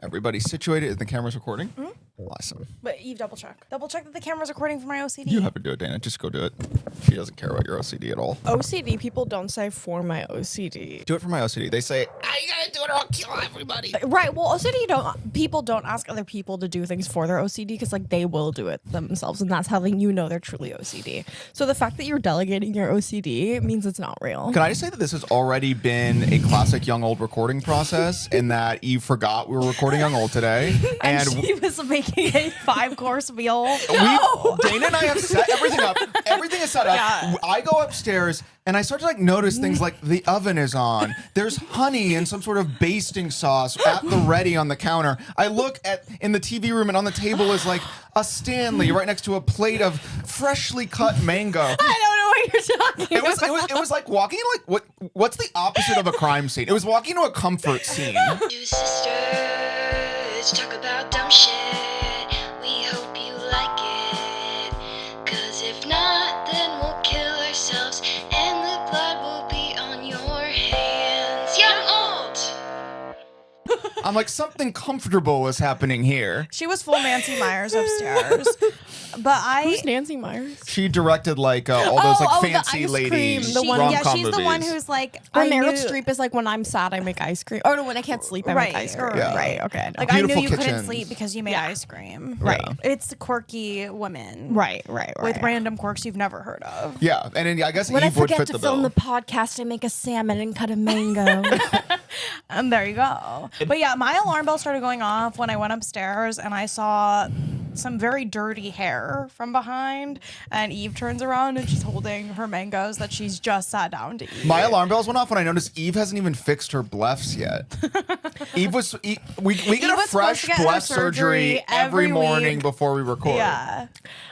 Everybody's situated. Is the camera's recording? Mm-hmm. Awesome. But Eve, double check. Double check that the camera's recording for my OCD. You have to do it, Dana. Just go do it. She doesn't care about your OCD at all. OCD people don't say for my OCD. Do it for my OCD. They say, you gotta do it or I'll kill everybody. Right. Well, people don't ask other people to do things for their OCD because like they will do it themselves, and that's how you know they're truly OCD. So the fact that you're delegating your OCD means it's not real. Can I just say that this has already been a classic young old recording process in that Eve forgot we were recording young old today. and she was making a 5-course meal. Dana and I have set everything up. Everything is set up. Yeah. I go upstairs and I start to notice things like the oven is on. There's honey and some sort of basting sauce at the ready on the counter. I look in the TV room and on the table is like a Stanley right next to a plate of freshly cut mango. I don't know what you're talking about. It was like walking in what's the opposite of a crime scene? It was walking into a comfort scene. Two sisters talk about dumb shit. We hope you like it. Cause if not, then we'll kill ourselves and the blood will be on your hands. Young old! I'm like, something comfortable is happening here. She was full Nancy Myers upstairs. But Who's Nancy Myers? She directed all those the fancy ice ladies cream, the one- yeah, rom-com she's the one movies. who's like, When I Meryl knew, Streep is like, when I'm sad, I make ice cream. Oh no, when I can't sleep, I make ice cream. Yeah. Right. Okay. I know. like I knew Beautiful you couldn't kitchens. sleep because you made ice cream. Right. Yeah. It's quirky women. Right. With random quirks you've never heard of. Yeah, and then I guess When I Eve would forget fit to the film bill. the podcast, I make a salmon and cut a mango. And there you go. But yeah, my alarm bell started going off when I went upstairs and I saw some very dirty hair from behind. And Eve turns around and she's holding her mangoes that she's just sat down to eat. My alarm bells went off when I noticed Eve hasn't even fixed her blephs yet. We get a was supposed fresh to get her bleph surgery surgery every every morning week. before we record. Yeah.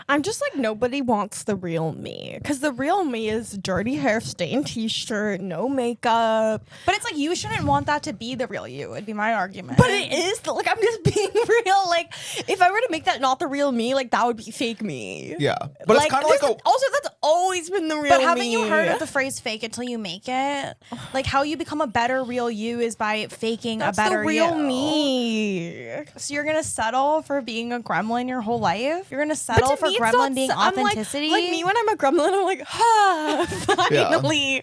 I'm just like, nobody wants the real me. Because the real me is dirty hair, stained t-shirt, no makeup. But it's like, you shouldn't want that to be the real you, would be my argument. But it is, like, I'm just being real. Like, if I were to make that not the real me, like, that would be fake me. Yeah, but it's kind of like Also, that's always been the real me. But haven't you heard of the phrase fake it till you make it? Like, how you become a better real you is by faking That's a better the real you. me. So you're going to settle for being a gremlin your whole life? You're going to settle But to for me, it's gremlin not being I'm authenticity? Like me when I'm a gremlin, I'm like, finally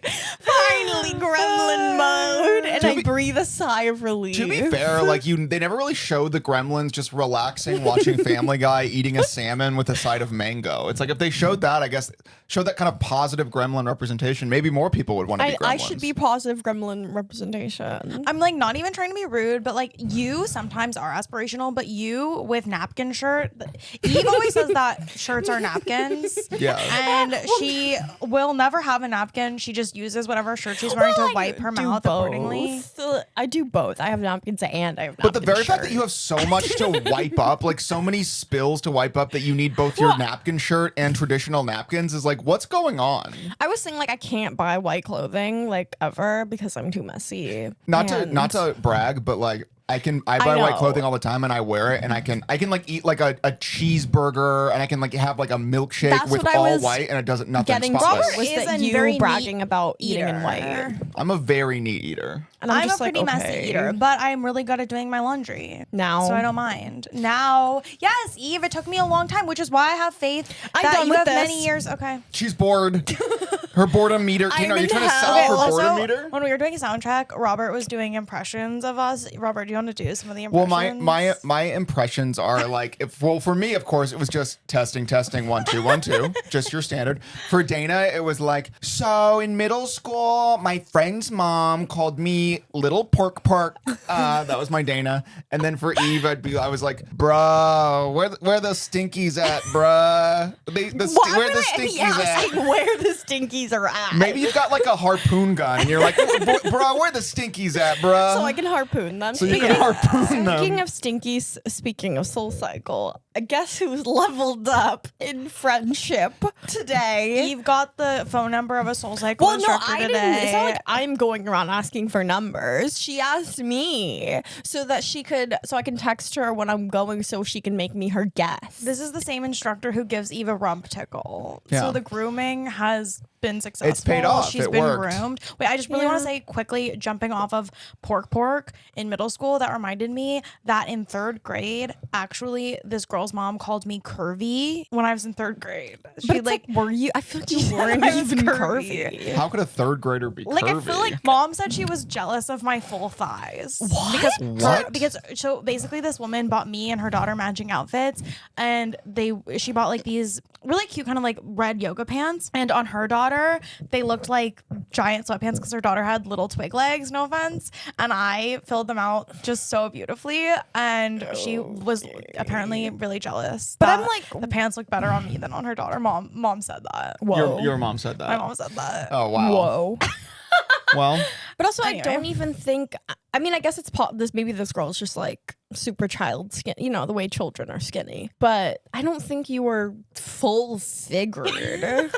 gremlin mode. And I breathe a sigh of relief. To be fair, they never really showed the gremlins just relaxing, watching Family Guy, eating a salmon with a side of mango. It's like if they showed that, I guess, showed that kind of positive gremlin representation, maybe more people would want to be gremlins. I should be positive gremlin representation. I'm like not even trying to be rude, but like you sometimes are aspirational, but you with napkin shirt, Eve always says that shirts are napkins. Yeah. And she will never have a napkin. She just uses whatever shirt she's wearing to wipe her mouth accordingly. I do both. I have napkins and I have napkins. But the very fact that you have so much to wipe up, like so many spills to wipe up that you need both your napkin shirt and traditional napkins is like, what's going on? I was saying like I can't buy white clothing like ever because I'm too messy. Not to brag, but like I buy white clothing all the time and I wear it and I can like eat like a cheeseburger and I can like have like a milkshake That's with what I all was white and it doesn't nothing Getting spotless. Robert was is that a you very bragging neat about eating in eater. white. I'm a very neat eater. And I'm a just like, pretty messy okay. eater, but I'm really good at doing my laundry. Now. So I don't mind. Now, yes, Eve, it took me a long time, which is why I have faith I'm that done you with have this. many years. Okay. She's bored. Her boredom meter. Are you trying to sell Okay, her also, boredom meter? when we were doing a sound check, Robert was doing impressions of us. Robert, do you want to do some of the Well, impressions? my impressions are like, for me, of course, it was just testing, 1 2 1 2, just your standard. For Dana, it was like, so in middle school, my friend's mom called me Little Pork. That was my Dana. And then for Eve, I was like, bruh, where the stinkies at, bruh? Where the stinkies at? Where the stinkies are at. Maybe you've got like a harpoon gun, and you're like, bruh, where the stinkies at, bruh? So I can harpoon them. So you can harpoon them. Speaking of stinkies, speaking of SoulCycle, guess who's leveled up in friendship today? Eve got the phone number of a SoulCycle Well, no, instructor I today. didn't. It's not like I'm going around asking for numbers. She asked me so that so I can text her when I'm going so she can make me her guest. This is the same instructor who gives Eve a rump tickle. Yeah. So the grooming has been successful. It's paid off. She's It been worked. groomed. Wait, I just really want to say quickly, jumping off of pork in middle school, that reminded me that in 3rd grade, actually, this girl's mom called me curvy when I was in 3rd grade. She But were you? I feel like you weren't I was even curvy. curvy. How could a 3rd grader be Like curvy? I feel like mom said she was jealous of my full thighs. What? Because so basically this woman bought me and her daughter matching outfits, and she bought like these really cute kind of like red yoga pants, and on her daughter they looked like giant sweatpants because her daughter had little twig legs, no offense, and I filled them out just so beautifully, and she was apparently really jealous. But I'm that like- the pants look better on me than on her daughter. Mom said that. Whoa. Your mom said that. My mom said that. Oh wow. Whoa. Well, But also, Anyway. I don't even think. I mean, I guess it's maybe this girl's just like super child skin, the way children are skinny. But I don't think you were full figured.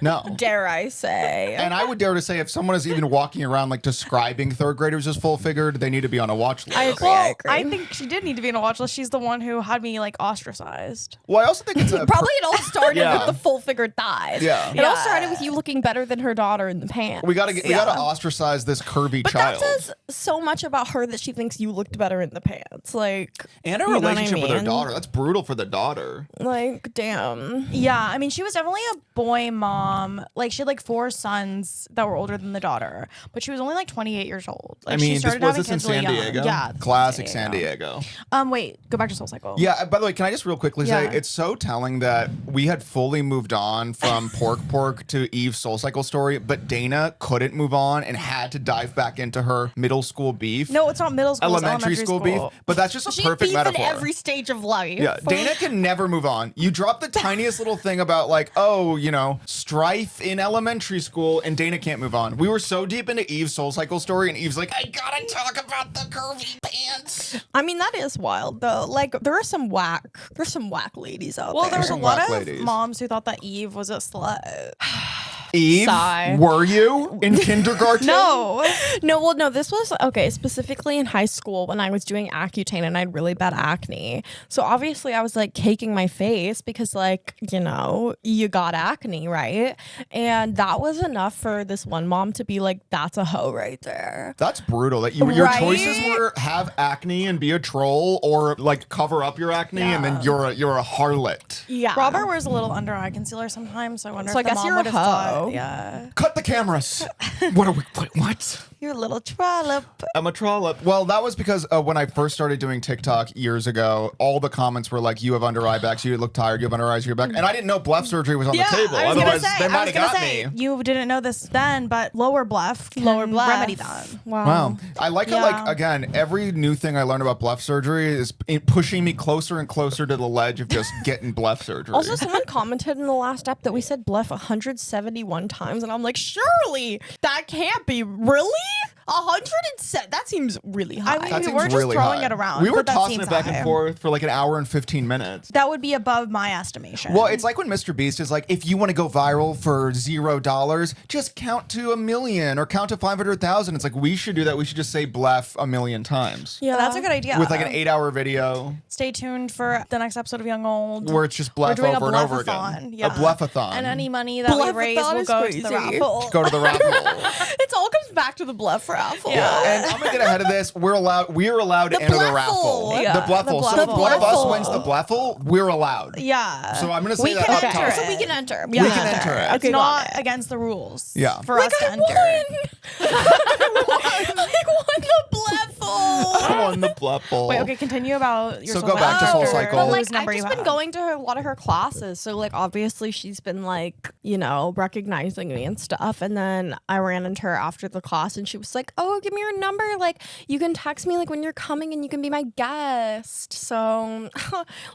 no. Dare I say? And I would dare to say, if someone is even walking around like describing 3rd graders as full figured, they need to be on a watch list. I agree. Well, I think she did need to be in a watch list. She's the one who had me like ostracized. Well, I also think it's a Probably it all started Yeah. with the full figured thighs. Yeah. It all Yeah. started with you looking better than her daughter in the pants. we gotta ostracize this curvy But child. that says so much about her that she thinks you looked better in the pants. Like, And her you know what I relationship with her mean? daughter. That's brutal for the daughter. Like, damn. Yeah, I mean, she was definitely a boy mom. Like, she had like 4 sons that were older than the daughter, but she was only like 28 years old. Like, I mean, she this started was having this in kids really San young. Diego? Yeah, this was Classic San Diego. Wait, go back to SoulCycle. Yeah, by the way, can I just real quickly say, Yeah. it's so telling that we had fully moved on from pork to Eve's SoulCycle story, but Dana couldn't move on and had to dive back into her middle school beef. No, it's not middle school. It's elementary school beef. But that's just a She perfect beef metaphor. in every stage of life. Yeah, Dana can never move on. You drop the tiniest little thing about like, strife in elementary school, and Dana can't move on. We were so deep into Eve's SoulCycle story, and Eve's like, I gotta talk about the curvy pants. I mean, that is wild though. Like, there's some whack ladies out Well, there. there was a some lot whack of ladies. moms who thought that Eve was a slut. Eve, Sigh. were you in kindergarten? No. No, this was okay, specifically in high school when I was doing Accutane and I had really bad acne. So obviously I was like caking my face because like, you got acne, right? And that was enough for this one mom to be like, that's a hoe right there. That's brutal. That your Right? choices were have acne and be a troll, or like cover up your acne and then you're a harlot. Yeah. Robert wears a little under eye concealer sometimes, so I wonder So if I the guess mom you're a would have thought. hoe. Yeah. Cut the cameras. What are we? What? You're a little trollop. I'm a trollop. Well, that was because when I first started doing TikTok years ago, all the comments were like, "You have under eye backs. You look tired. You have under eyes. Your back." And I didn't know bleph surgery was on the table. I was gonna Otherwise, say, they might have got me. You didn't know this then, but lower bleph can remedy that. Wow. I like how, like, again, every new thing I learned about bleph surgery is pushing me closer and closer to the ledge of just getting bleph surgery. Also, someone commented in the last ep that we said bleph 171 times, and I'm like, surely that can't be really 107. That seems really high. I mean, that we seems were just really throwing high. it around, We were but that tossing seems it back high. and forth for like an hour and 15 minutes. That would be above my estimation. Well, it's like when Mr. Beast is like, if you want to go viral for $0, just count to 1 million or count to 500,000. It's like, we should do that. We should just say bleph 1 million times. yeah, that's a good idea. With like an 8-hour video Stay tuned for the next episode of Young Old. where it's just We're bleph doing over a and over blephathon, again. yeah. A blephathon. And any money that we raise Blephathon will is go to the crazy. raffle. Go to the raffle. It all comes back to the bleph raffle. And I'm gonna get ahead of this. We're allowed to enter the bleffle. raffle. Yeah. The bleffle. So if bleffle. one of us Bleffle. wins the bleffle, we're allowed. Yeah. So I'm gonna say We that can up enter top. it. So we can enter. We can enter it. It's not against the rules. Yeah. For us to enter. I won the bleffle. I won the bleffle. Wait, okay, continue about your So go back to SoulCycle. SoulCycle. But Whose like, number I've you just been have. going to a lot of her classes, so like obviously she's been like, recognizing me and stuff. And then I ran into her after the class, and she was like, "Oh, give me your number. Like, you can text me like when you're coming, and you can be my guest." So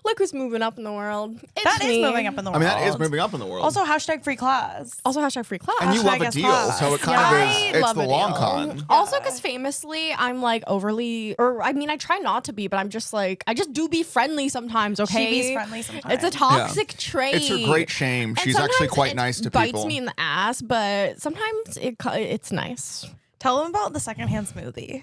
look who's moving up in the world. It's That is me. moving up in the I world. mean, that is moving up in the world. Also, hashtag free class. Also, hashtag free class. and you love a hashtag deal, class. so it kind I of is. It's love the a long deal. con. Also, because famously, I'm like overly, or I mean, I try not to be, but I'm just like, I just do be friendly sometimes. Okay, She be friendly sometimes. It's a toxic trait. It's her great shame. And She's actually sometimes quite it nice to bites people. me in the ass, but sometimes it's nice. Tell them about the secondhand smoothie.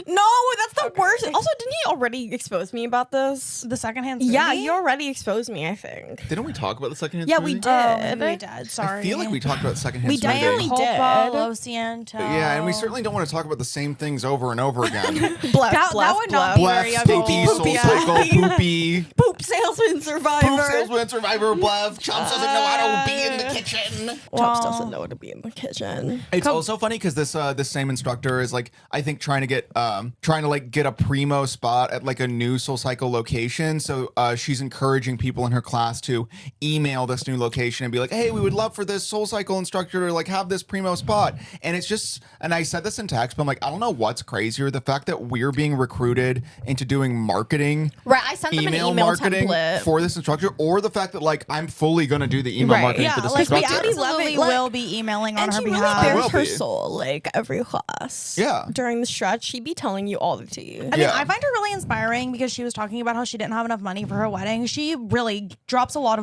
No, that's the worst. Also, didn't he already expose me about this? The secondhand smoothie? Yeah, you already exposed me, I think. Didn't we talk about the secondhand Yeah, smoothie? we did. Oh, maybe we did. Sorry. I feel like we talked about secondhand We smoothie. definitely did. Culpa, Lo Ciento. Yeah, and we certainly don't want to talk about the same things over and over again. Bluff, That would not be Blef, very Stinky, poopy. SoulCycle, Poopy, Poop salesman survivor. Poop Salesman Survivor, Blef, Chomps doesn't know how to be in the kitchen. Chops doesn't know how to be in the kitchen. It's also funny because this same instructor is like, I think trying to get a primo spot at like a new SoulCycle location. So she's encouraging people in her class to email this new location and be like, hey, we would love for this SoulCycle instructor to like have this primo spot. And it's just, and I said this in text, but I'm like, I don't know what's crazier, the fact that we're being recruited into doing marketing, Right, I sent them an email marketing template. for this instructor, or the fact that like I'm fully gonna do the email Right. marketing Yeah, for this like we instructor. absolutely Like- will be emailing on And her she really behalf. will bears her be. soul, like every class. Yeah. During the stretch, she'd be telling you all the tea. I mean, Yeah. I find her really inspiring because she was talking about how she didn't have enough money for her wedding. She really drops a lot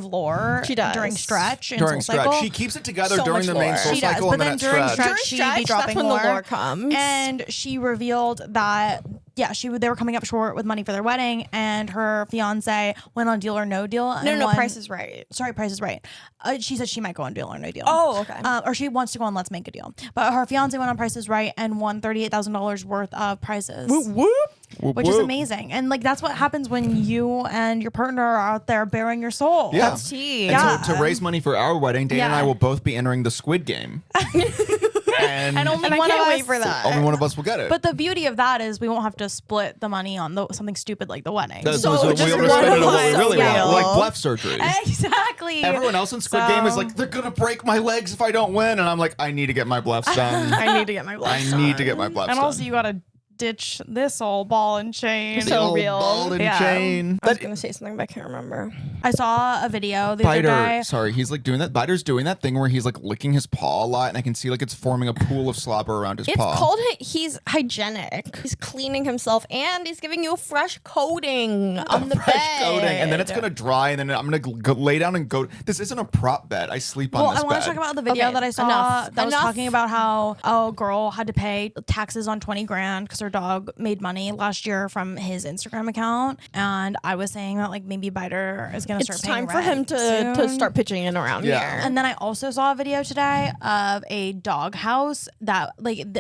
She does. during stretch and During SoulCycle. stretch, she keeps it together So during much the main lore. SoulCycle She does, and but then then at during stretch. stretch, she'd be that's dropping when more. the lore comes. And she revealed that they were coming up short with money for their wedding, and her fiance went on Deal or No Deal. And no, won- Price is Right. Sorry, Price is Right. She said she might go on Deal or No Deal. Oh, okay. Or she wants to go on Let's Make a Deal. But her fiance went on Price is Right and won $38,000 worth of prizes. Which is amazing. And like that's what happens when you and your partner are out there bearing your soul. Yeah. That's tea. And Yeah. so to raise money for our wedding, Dana and I Yeah. will both be entering the Squid Game. and And only And I one can't of wait us, for that. only one of us will get it. But the beauty of that is we won't have to split the money on something stupid like the wedding. That's So so just we'll one spend it of on what we us really will. want, like Blef surgery. Exactly. Everyone else in Squid Game is like, they're gonna break my legs if I don't win, and I'm like, I need to get my Blefs done. I need to get my blood. I need to get my Blefs And done. also you gotta ditch this old ball and chain. The So old real. ball and Yeah. chain. I was gonna say something, but I can't remember. I saw a video the other Biter, day. sorry, he's like doing that. Biter's doing that thing where he's like licking his paw a lot, and I can see like it's forming a pool of slobber around his It's paw. called he's hygienic. He's cleaning himself and he's giving you a fresh coating on the fresh bed. coating, and then it's gonna dry, and then I'm gonna go lay down and go. This isn't a prop bed. I sleep on Well, this I want bed. to talk about the video Okay, that I saw enough. that was Enough. talking about how a girl had to pay taxes on 20 grand because her dog made money last year from his Instagram account. And I was saying that like maybe Biter is going to start It's paying time for him rent to soon. start pitching in around Yeah. here. And then I also saw a video today of a dog house that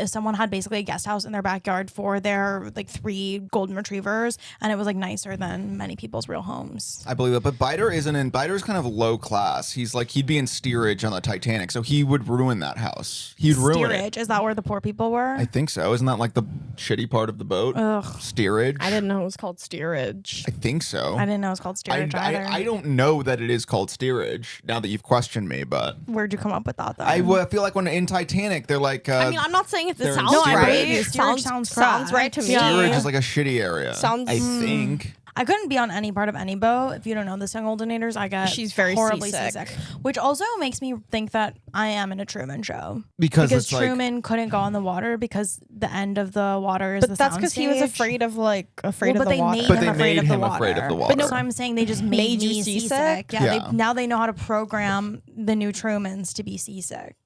someone had basically a guest house in their backyard for their like 3 golden retrievers, and it was like nicer than many people's real homes. I believe it, but Biter isn't in. Biter's kind of low class. He's like he'd be in steerage on the Titanic, so he would ruin that house. He'd ruin it. Steerage, is that where the poor people were? I think so. Isn't that like the shitty part of the boat? Steerage. I didn't know it was called steerage. I think so. I didn't know it was called steerage either. I don't know that it is called steerage now that you've questioned me, but Where'd you come up with that though? I feel like when in Titanic they're like I mean, I'm not saying it they're in sounds No, I right. believe you. Steerage sounds correct. right to me. Yeah. steerage is like a shitty area. Sounds- I think. I couldn't be on any part of any boat. If you don't know this young Goldenators, I get She's very horribly seasick. which also makes me think that I am in a Truman show Because it's like- Truman couldn't go on the water because the end of the water is But the that's because he was soundstage. afraid of Well, of but the they water. made But him they afraid made of the him water. afraid of the But no, water. I'm saying they just Made made you me seasick? seasick. Yeah, Yeah. now they know how to program the new Trumans to be seasick.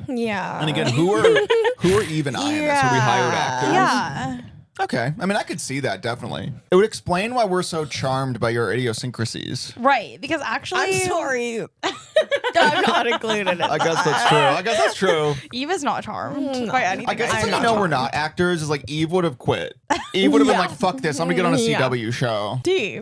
Yeah. And again, who are Eve and I in this? Are we hired actors? Yeah. Okay. I mean, I could see that definitely. It would explain why we're so charmed by your idiosyncrasies. Right, because actually I'm sorry. I'm not included in it. I guess that's true. I guess that's true. Eve is not charmed by anything. I guess I'm that's how you not know we're not actors. Is like Eve would have quit. Eve would have been like, "Fuck this! I'm gonna get on a Yeah. CW show." D.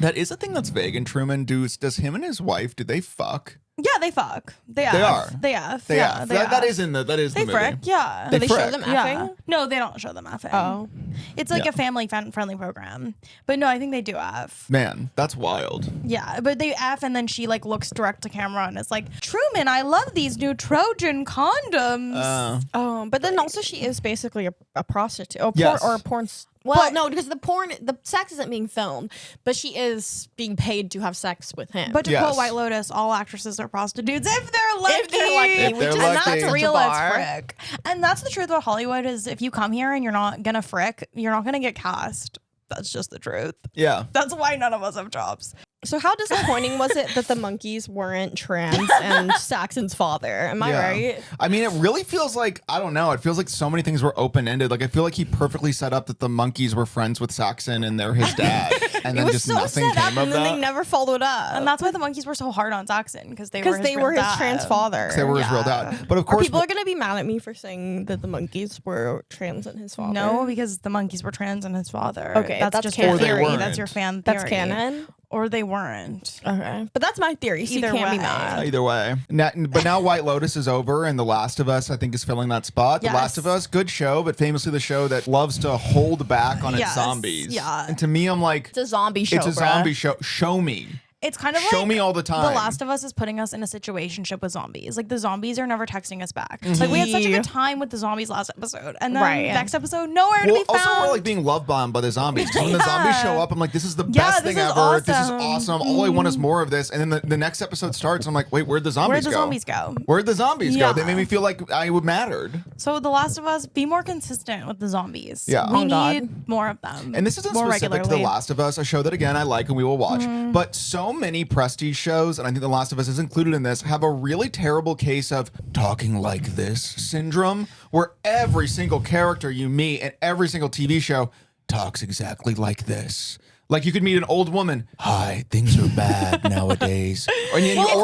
That is a thing that's vague in Truman. Does him and his wife? Do they fuck? Yeah, they fuck. They They have. are. They have. They yeah, have. they That have. is in the They movie. frick. Yeah. Do they show frick. them Yeah. effing? No, they don't show them effing. Oh. It's like Yeah. a family friendly program. But no, I think they do F. Man, that's wild. Yeah, but they F and then she like looks direct to camera and it's like, Truman, I love these new Trojan condoms. Oh, but then also she is basically a prostitute. Oh, Yes. or a porn. Well, no, because the sex isn't being filmed, but she is being paid to have sex with him. But to Yes. quote White Lotus, all actresses are prostitutes if they're lucky. If they're lucky, If which they're is lucky. not That's such a real bar. as frick. And that's the truth about Hollywood is if you come here and you're not gonna frick, you're not gonna get cast. That's just the truth. Yeah. That's why none of us have jobs. So how disappointing was it that the monkeys weren't trans and Saxon's father? Am I right? I mean, it really feels like, I don't know, it feels like so many things were open-ended. Like, I feel like he perfectly set up that the monkeys were friends with Saxon and they're his dad. And It then was just so nothing set up, came of and then they that. never followed up. And that's why the monkeys were so hard on Saxon, because they were his dad. trans father. They were his real dad. But of Are course, people going to be mad at me for saying that the monkeys were trans and his father? No, because the monkeys were trans and his father. Okay, that's just canon. your Or they theory. weren't. That's your fan theory. That's canon? Or they weren't. Okay. But that's my theory, so Either you can't be way. mad. either way. But now White Lotus is over and The Last of Us, I think, is filling that spot. The Last of Us, good show, but famously the show that loves to hold back on its Yes, zombies. yeah. And to me, I'm like, It's a zombie show, it's a bruh. zombie show. Show me. It's kind of Show like me all the time. The Last of Us is putting us in a situationship with zombies. Like the zombies are never texting us back. Like we had such a good time with the zombies last episode, and then next episode nowhere to be found. Also, we're like being love bombed by the zombies. 'Cause when the zombies show up, I'm like, this is the best this thing is ever. This is awesome. awesome. All I want is more of this. And then the next episode starts. I'm like, wait, where'd the zombies Where'd the go? zombies go? Where'd the zombies Yeah. go? They made me feel like I mattered. So The Last of Us, be more consistent with the zombies. Yeah. we Oh, God. need more of them. And this isn't more specific to The regularly. Last of Us, a show that, again, I like and we will watch. But so many prestige shows, and I think The Last of Us is included in this, have a really terrible case of talking like this syndrome, where every single character you meet in every single TV show talks exactly like this. Like you could meet an old woman. Hi, things are bad nowadays. Or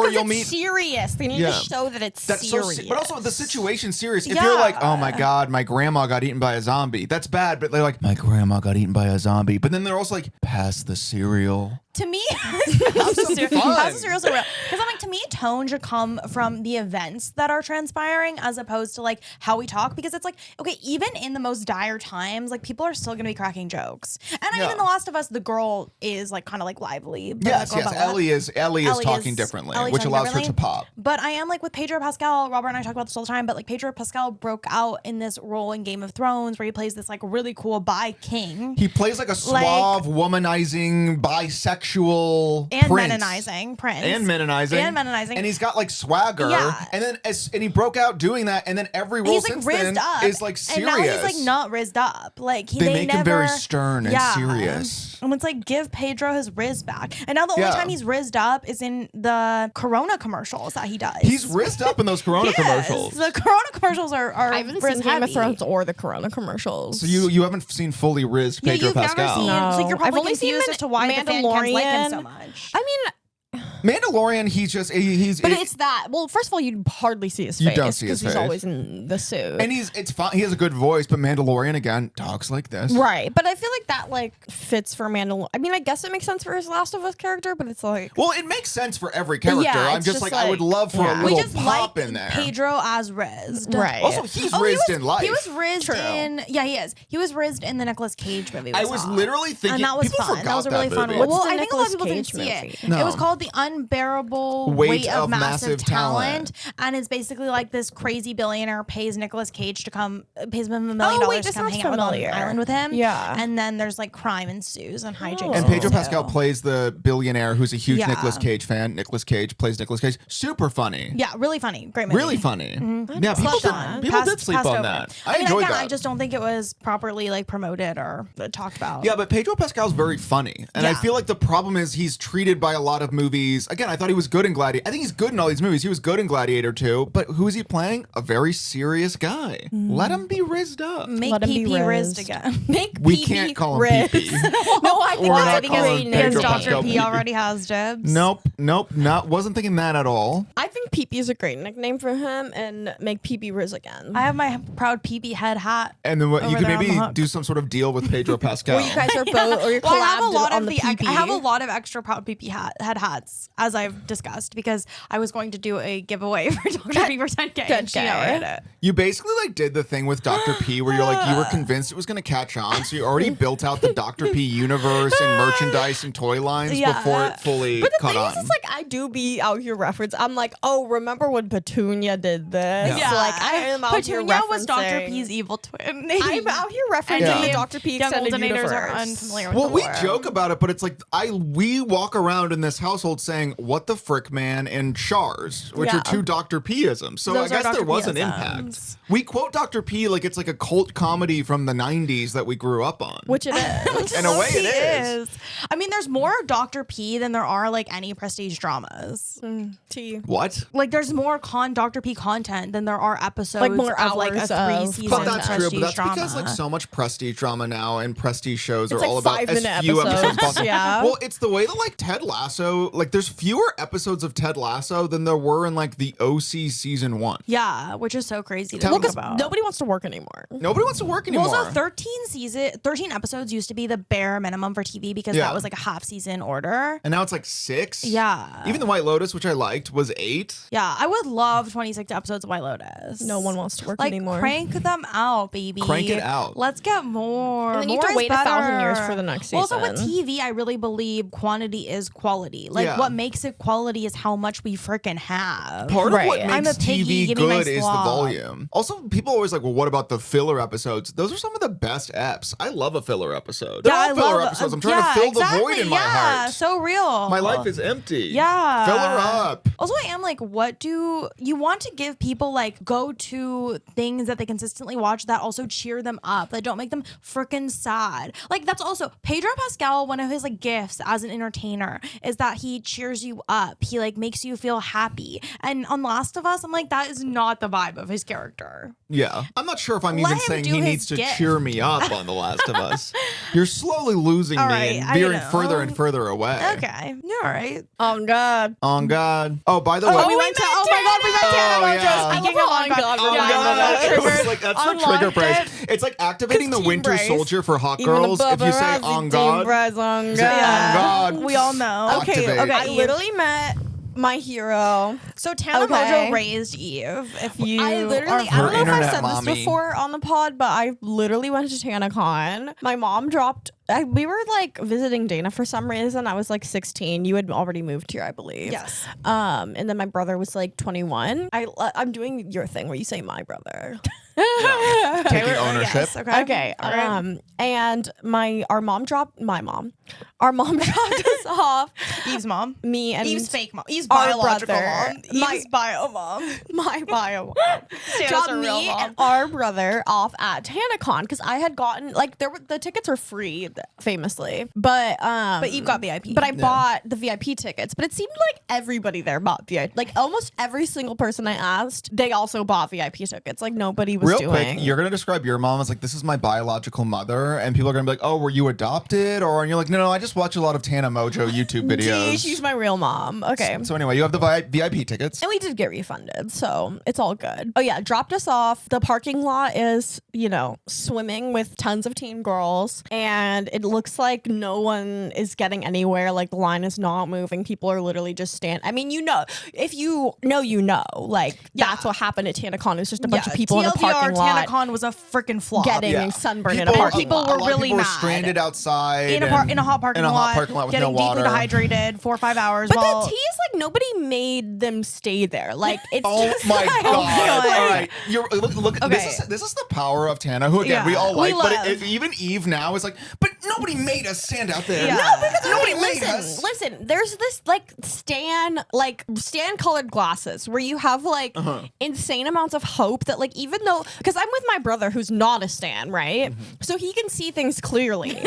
you'll meet. serious. They need Yeah. to show that it's That's so, serious. but also the situation's serious. If Yeah. you're like, oh my God, my grandma got eaten by a zombie, that's bad. But they're like, my grandma got eaten by a zombie. But then they're also like, pass the cereal. To me, Have some fun. how's the cereal so real? Because I'm like, to me, tone should come from the events that are transpiring as opposed to like how we talk. Because it's like, okay, even in the most dire times, like people are still gonna be cracking jokes. And I mean, in The Last of Us, the girl is like kind of like lively. But Yes, the girl yes. Bella- Ellie is talking is- differently, Ellie's which talking allows her to differently. pop. But I am like with Pedro Pascal. Robert and I talk about this all the time. But like Pedro Pascal broke out in this role in Game of Thrones where he plays this like really cool bi king. He plays like a suave, womanizing, bisexual And prince. Menonizing prince. And Menonizing. And Menonizing. And he's got like swagger. Yeah. And then and he broke out doing that. And then every role He's like since rizzed then up. is like serious. And now he's like not rizzed up. Like They they make never, him very stern and serious. And it's like give Pedro his rizz back. And now the only Yeah. time he's rizzed up is in the Corona commercials that he does. He's rizzed up in those Corona commercials. The Corona commercials are I haven't rizz seen Game of heavy. Thrones or the Corona commercials. So you haven't seen fully rizzed Yeah, Pedro you've Pascal. never seen. No. So you're I've probably only seen confused as to why the fan cans like him Mandalorian. so much. I mean, Mandalorian, he's but it's that. Well, first of all, you hardly see his face. You don't see his because face. he's always in the suit. and it's fine. He has a good voice, but Mandalorian again talks like this. Right, but I feel like that like fits for Mandalorian. I mean, I guess it makes sense for his Last of Us character, but it's like Well, it makes sense for every character. Yeah, I'm it's just just like I would like- love for yeah. a We little just pop like in there. Pedro as rizzed. right. Also, he's Oh, rizzed he was, in life. He was rizzed True. in he is. He was rizzed in the Nicolas Cage movie. I was literally thinking and that was people fun. forgot That was a really fun movie. one. What's Well, the I think a lot of people Nicolas didn't see Cage it. movie? It was No. called The Unbearable Weight Weight of of Massive Talent. Talent, and it's basically like this crazy billionaire pays Nicolas Cage to pays him $1 million wait, to this come sounds hang out on familiar. an island with him. Yeah. and then there's like crime ensues and hijinks. And Pedro too. Pascal plays the billionaire who's a huge Yeah. Nicolas Cage fan. Nicolas Cage plays Nicolas Cage. Super funny. Yeah, really funny. Great movie. Really funny. Yeah, people Slept did, on. people did Passed- sleep passed on over. that. I mean, enjoyed again, that. I just don't think it was properly like promoted or talked about. Yeah, but Pedro Pascal's very funny. And I Yeah. feel like the problem is he's treated by a lot of movies. Again, I thought he was good in Gladiator. I think he's good in all these movies. He was good in Gladiator too. But who is he playing? A very serious guy. Let him be rizzed up. Make Let him be PP rizzed rizzed. again. make We pee-pee can't call him riz. pee-pee. No, I think We're that's not a calling great him name. Pedro Dr. Pascal P Pee-pee. already has dibs. Nope, wasn't thinking that at all. I think Pee-pee is a great nickname for him, and make Pee-pee Riz again. I have my proud PP head hat. And then what, you Over could there on maybe the hook. do some sort of deal with Pedro Pascal. Or you guys are both, or you're Well, I have a collabed lot on of the the Pee-pee. I have a lot of extra proud PP head hats, as I've discussed, because I was going to do a giveaway for Dr. P for 10K. and she Good never guy. did it. You basically like did the thing with Dr. P where you're like you were convinced it was gonna catch on, so you already built out the Dr. P universe and merchandise and toy lines Yeah. before it fully But the caught thing on. is, it's like I do be out here reference. I'm like, oh, Oh, remember when Petunia did this? Yeah. Like I am out here Petunia was Dr. referencing- P's evil twin. I'm out here referencing Yeah. the Dr. P Young extended Goldenators universe. are unfamiliar with Well, the we lore. joke about it, but it's like we walk around in this household saying "What the frick, man" and "Shars," which Yeah. are two Dr. P-isms. So Those I are guess there Dr. was an P-isms. impact. We quote Dr. P like it's like a cult comedy from the '90s that we grew up on. Which it is. In a way, it Low-key is. I mean, there's more Dr. P than there are like any prestige dramas. T. What? Like, there's more Dr. P content than there are episodes Like, more of like a hours of 3-season But that's prestige true. But that's drama. because like so much prestige drama now and prestige shows are It's like all about as 5-minute few episodes episodes, possible. yeah. Well, it's the way that like Ted Lasso, like there's fewer episodes of Ted Lasso than there were in like the OC season 1. Yeah, which is so crazy to Well, think 'cause about. nobody wants to work anymore. Nobody wants to work anymore. Well, also 13 episodes used to be the bare minimum for TV because Yeah. that was like a half season order. And now it's like 6. Yeah. Even the White Lotus, which I liked, was 8. Yeah, I would love 26 episodes of White Lotus. No one wants to work like anymore. crank them out, baby. Crank it out. Let's get more. And then you More have to is wait 1,000 years better. for the next Also, with season. TV, I really believe quantity is quality. Like Yeah. what makes it quality is how much we freaking have. Part of what Right. I'm makes a piggy, TV give me my good is the slop. volume. Also, people are always like, well, what about the filler episodes? Those are some of the best eps. I love a filler episode. They're all filler episodes. I'm trying to fill the void in my heart. So real. My life is empty. Yeah. Fill her up. Also, I am like, what do you want to give people like go to things that they consistently watch that also cheer them up, that don't make them freaking sad? Like, that's also Pedro Pascal, one of his like gifts as an entertainer is that he cheers you up. He like makes you feel happy. And on Last of Us, I'm like, that is not the vibe of his character. Yeah. I'm not sure if I'm Let even him saying do he his needs to gift. cheer me up on The Last of Us. You're slowly losing All me right, and I veering know. further and further away. Okay. You're all right. Oh God. On God. Oh, by the way. we went to. Oh my God, we went to Oh, Tana yeah. Mojo. I Speaking love of On on God. God, Oh, Yeah, God. I It love was that. like, that's the Unlocked trigger phrase. it. It's like activating the Team Winter Bryce. Soldier for hot Even girls. If you say paparazzi, on Team God. Bryce, on Say on God. God. We all know. Okay, Activate. okay. I Eve. literally met my hero. So Tana Okay. Mojo raised Eve. If you I literally, are I don't know if I internet said mommy. this before on the pod, but I literally went to Tanacon. My mom dropped. We were like visiting Dana for some reason. I was like 16. You had already moved here, I believe. Yes. And then my brother was like 21. I'm doing your thing where you say my brother. Taking ownership. Yes, okay. Okay. All right. And our mom dropped us off. Eve's mom. Me and Eve's fake mom. Eve's our biological brother. mom. Eve's bio mom. my bio mom. Tana's dropped her real me mom. and our brother off at Tanacon because I had gotten like the tickets were free famously, but Eve got VIP. But I bought the VIP tickets. But it seemed like everybody there bought VIP. Like almost every single person I asked, they also bought VIP tickets. Like nobody was Real doing. quick, you're gonna describe your mom as like, this is my biological mother, and people are gonna be like, oh, were you adopted? Or and you're like, no, I just watch a lot of Tana Mojo YouTube videos. She's my real mom. Okay. So anyway, you have the VIP tickets. And we did get refunded, so it's all good. Oh yeah, dropped us off. The parking lot is, swimming with tons of teen girls, and it looks like no one is getting anywhere. Like the line is not moving. People are literally just I mean, if you know, like that's what happened at TanaCon. It was just a bunch of people in a parking lot Tanacon was a freaking flop. getting sunburned in a parking people lot. were a lot of really people were mad. stranded outside in a hot parking lot with getting no water. deeply dehydrated 4 or 5 hours. But while the tea is like nobody made them stay there. Like it's Oh just my like, god! God. All right, look. Okay. This is the power of Tana, who again Yeah, we all we like, but love. even Eve now is like, but nobody made us stand out there. Yeah. No, because Nobody okay, made us. listen. There's this like stan colored glasses where you have like insane amounts of hope that like even though because I'm with my brother who's not a stan, right? So he can see things clearly.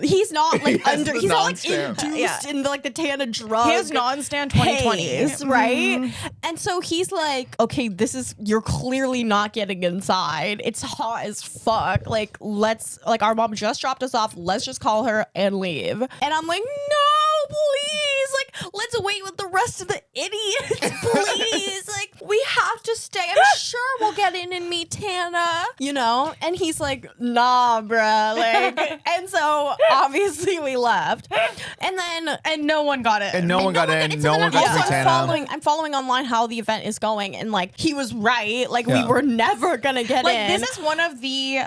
He's not like has the he's not like non-stan. induced in like the Tana drug. his non-stand 2020. haze, right? And so he's like, okay, you're clearly not getting inside. It's hot as fuck. Like, our mom just dropped us off. Let's just call her and leave. And I'm like, no, please. Like, let's wait with the rest of the idiots, please. Like, we have to stay. I'm sure we'll get in and meet Tana, you know? And he's like, nah, bruh. Like, and so obviously we left. And no one got it. And no one got in. No one got to meet Tana. I'm following online how the event is going, and like he was right. Like we were never gonna get in. This is one of the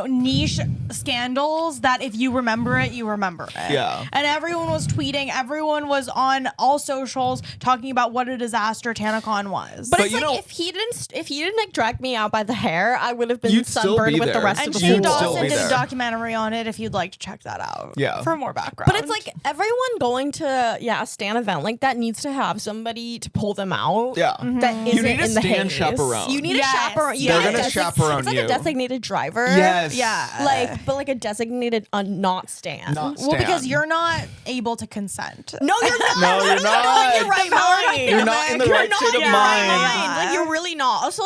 niche scandals that if you remember it, you remember it. Yeah. And everyone was tweeting. Everyone was on all socials talking about what a disaster Tanacon was. But But it's you like know- if he didn't like drag me out by the hair, I would have been You'd still sunburned be with the there. rest And of the Shane You'd still Dawson be did a there. documentary on it if you'd like to check that out. Yeah. For more background. But it's like everyone going to a Stan event like that needs to have somebody to pull them out. Yeah. That You isn't need a in the Stan haze. chaperone. You need Yes. a chaperone. You They're need a gonna chaperone It's like you. a designated driver. Yes. Yeah. But like a designated not Stan. Not well, because Stan. you're not able to consent. No, you're not. No, you're not. You're right mind. You're not in the right state of mind. Like you're really not. Also,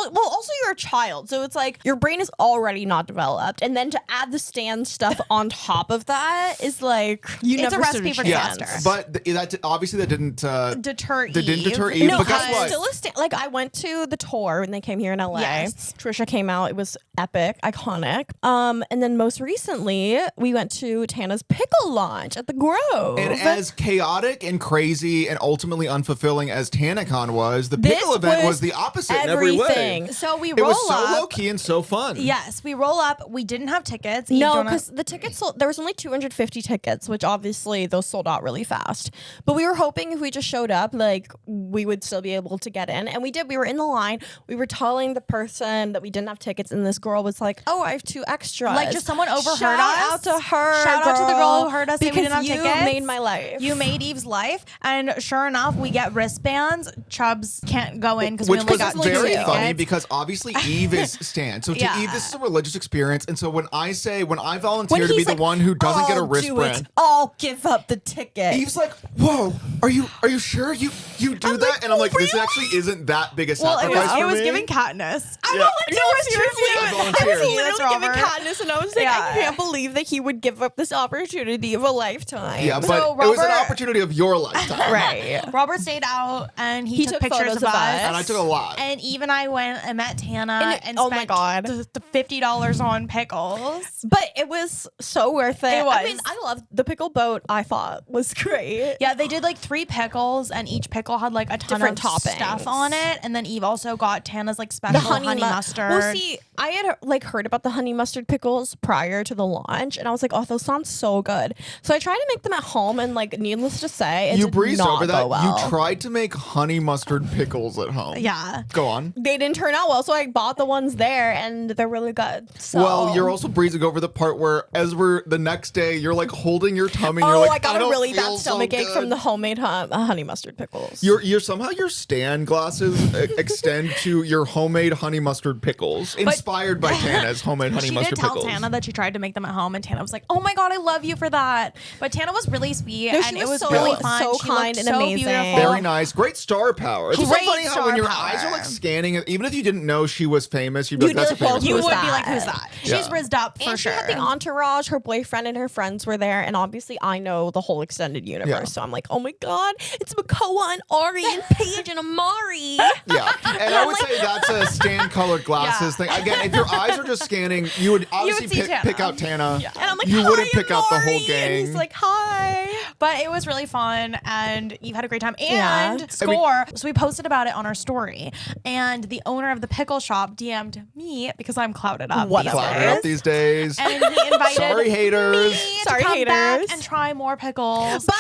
you're a child, so it's like your brain is already not developed, and then to add the Stan stuff on top of that is like you It's a never recipe stood for a Yeah, chance. disaster. but obviously that didn't Deter That didn't Eve. deter Eve. No, but guess I'm what? still a Stan. Like I went to the tour when they came here in LA. Yes. Trisha came out. It was epic, iconic. And then most recently we went to Tana's Pickle launch at the Grove. And as chaotic and crazy and ultimately unfulfilling as Tanacon was, the This Pickle event was was the opposite in every everything. way. So we It roll was so up. low key and so fun. Yes, we roll up. We didn't have tickets. Eve No, Donnelly- because the tickets sold, there was only 250 tickets, which obviously those sold out really fast. But we were hoping if we just showed up, like we would still be able to get in, and we did. We were in the line. We were telling the person that we didn't have tickets, and this girl was like, "Oh, I have 2 extras." Like, just someone overheard Shout us. out to her. Shout out to the girl who heard us say we because didn't have you tickets. made my life. You made Eve's life, and sure enough, we get wristbands. Chubbs can't go in because we Which only was got very 2 funny tickets. because obviously Eve is Stan. So to Yeah. Eve, this is a religious experience. And so when I volunteer When to be he's the like, one who doesn't get a "I'll do wristband, it. I'll give up the ticket. Eve's like, "Whoa, are you sure you do that?" like, And I'm like, "This really? actually isn't that big a Well, sacrifice for it was me." giving Katniss. I Yeah. volunteered. No, seriously, I I was volunteered. literally That's giving Robert. Katniss, and I was like, Yeah. I can't believe that he would give up this opportunity of a lifetime. Yeah, but So it was an Robert- opportunity of your lifetime. Right. Robert stayed out, and he took pictures photos of us. And I took a lot. And Eve and I went and met Tana and oh my spent God. the $50 on pickles. But it was so worth it. It was. I mean, I loved the pickle boat. I thought was great. Yeah, they did like 3 pickles, and each pickle had like a ton Different of toppings. stuff on it. And then Eve also got Tana's like special honey mustard. Well, see, I had like heard about the honey mustard pickles prior to the launch, and I was like, oh, those sound so good. So I tried to make them at home, and like, needless to say, it You did breezed not over that. go well. You tried to make honey mustard pickles at home. Yeah. Go on. They didn't turn out well, so I bought the ones there, and they're really good. So. Well, you're also breezing over the part where, as we're the next day, you're like holding your tummy. And Oh, you're like, I got a don't really feel bad so stomach ache good." from the homemade honey mustard pickles. You're somehow your Stan glasses extend to your homemade honey mustard pickles, inspired by Tana's homemade honey She mustard did tell pickles. Tana that she tried to make them at home, and Tana was like, "Oh my god, I love you for that." But Tana was really sweet, No, and she it was was so- really Yeah. fun. so She kind looked and so amazing. beautiful. Very nice, great star power. It's just so Great funny how when star your power. eyes are like scanning it, even if you didn't know she was famous, you'd be like, You'd be "That's like, a famous well, You Who's would person." be like, that? "Who's that?" Yeah. She's rizzed up for and sure. she had the entourage, her boyfriend and her friends were there, and obviously I know the whole extended universe. Yeah. So I'm like, oh my god, it's Makoa and Ari and Paige and Amari. Yeah, and I would say that's a Stan colored glasses thing. Again, if your eyes are just scanning, you would obviously see Tana. pick out Tana. And I'm like, you hi, wouldn't pick out the whole Amari. gang. And he's like, hi. But it was really fun, and Eve had a great time. Yeah. And Score, so we posted about it on our story, and the owner of the pickle shop DM'd me because I'm clouded up. What these up? Clouded days. up these days. And he invited Sorry, haters. me Sorry, to come back haters. and try more pickles. But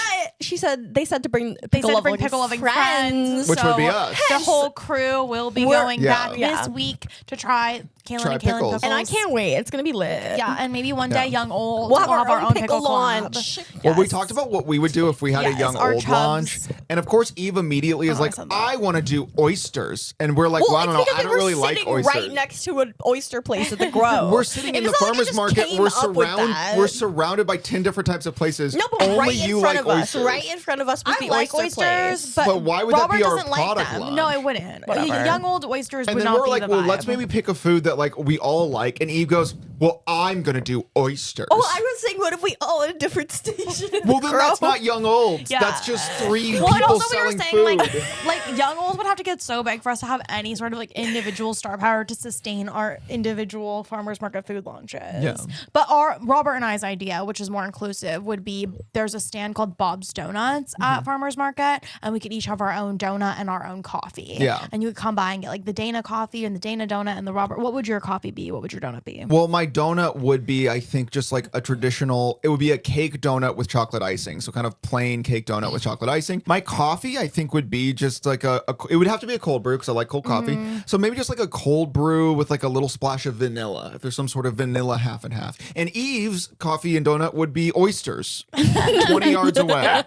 they said to bring They said to bring pickle loving friends, Which would be so us. The whole crew will be We're- going Yeah. back Yeah. this week to try Kaylin Try and Kaylin pickles. pickles. And I can't wait. It's gonna be lit. Yeah, and maybe one day, Yeah. young old, We'll have our own pickle club. launch. Well, we Yes. talked about what we would do if we had a Yes, young our old chubs. launch. And of course, Eve immediately is Oh, I like, said that. I want to do oysters. And we're like, well, I don't know. it's because I we don't were really like sitting oysters. right next to an oyster place at the Grove. We're sitting It in the was not like farmer's I just market. came up with that. We're surrounded by 10 different types of places. No, but Only right in you front like of us, oysters. right in front of us was I the like oyster oysters, place. but why would that Robert be our doesn't like product them. line? No, I wouldn't. Whatever. Young old oysters And would then not we're be like, the well, vibe. let's maybe pick a food that like we all like. And Eve goes, well, I'm gonna do oysters. Oh, I was saying, what if we all at a different station? well, then that's not young olds. Yeah. That's just three Well, and people also we were selling saying food. like young olds would have to get so big for us to have any sort of like individual star power to sustain our individual farmers market food launches. Yeah. But our Robert and I's idea, which is more inclusive, would be there's a stand called Bob's Donuts at farmers market, and we could each have our own donut and our own coffee. Yeah. And you would come by and get like the Dana coffee and the Dana donut and the Robert. What would your coffee be? What would your donut be? Well, my donut would be, I think, just like a traditional, it would be a cake donut with chocolate icing. So kind of plain cake donut with chocolate icing. My coffee, I think, would be just like it would have to be a cold brew because I like cold coffee. So maybe just like a cold brew with like a little splash of vanilla, if there's some sort of vanilla half and half. And Eve's coffee and donut would be oysters 20 yards away.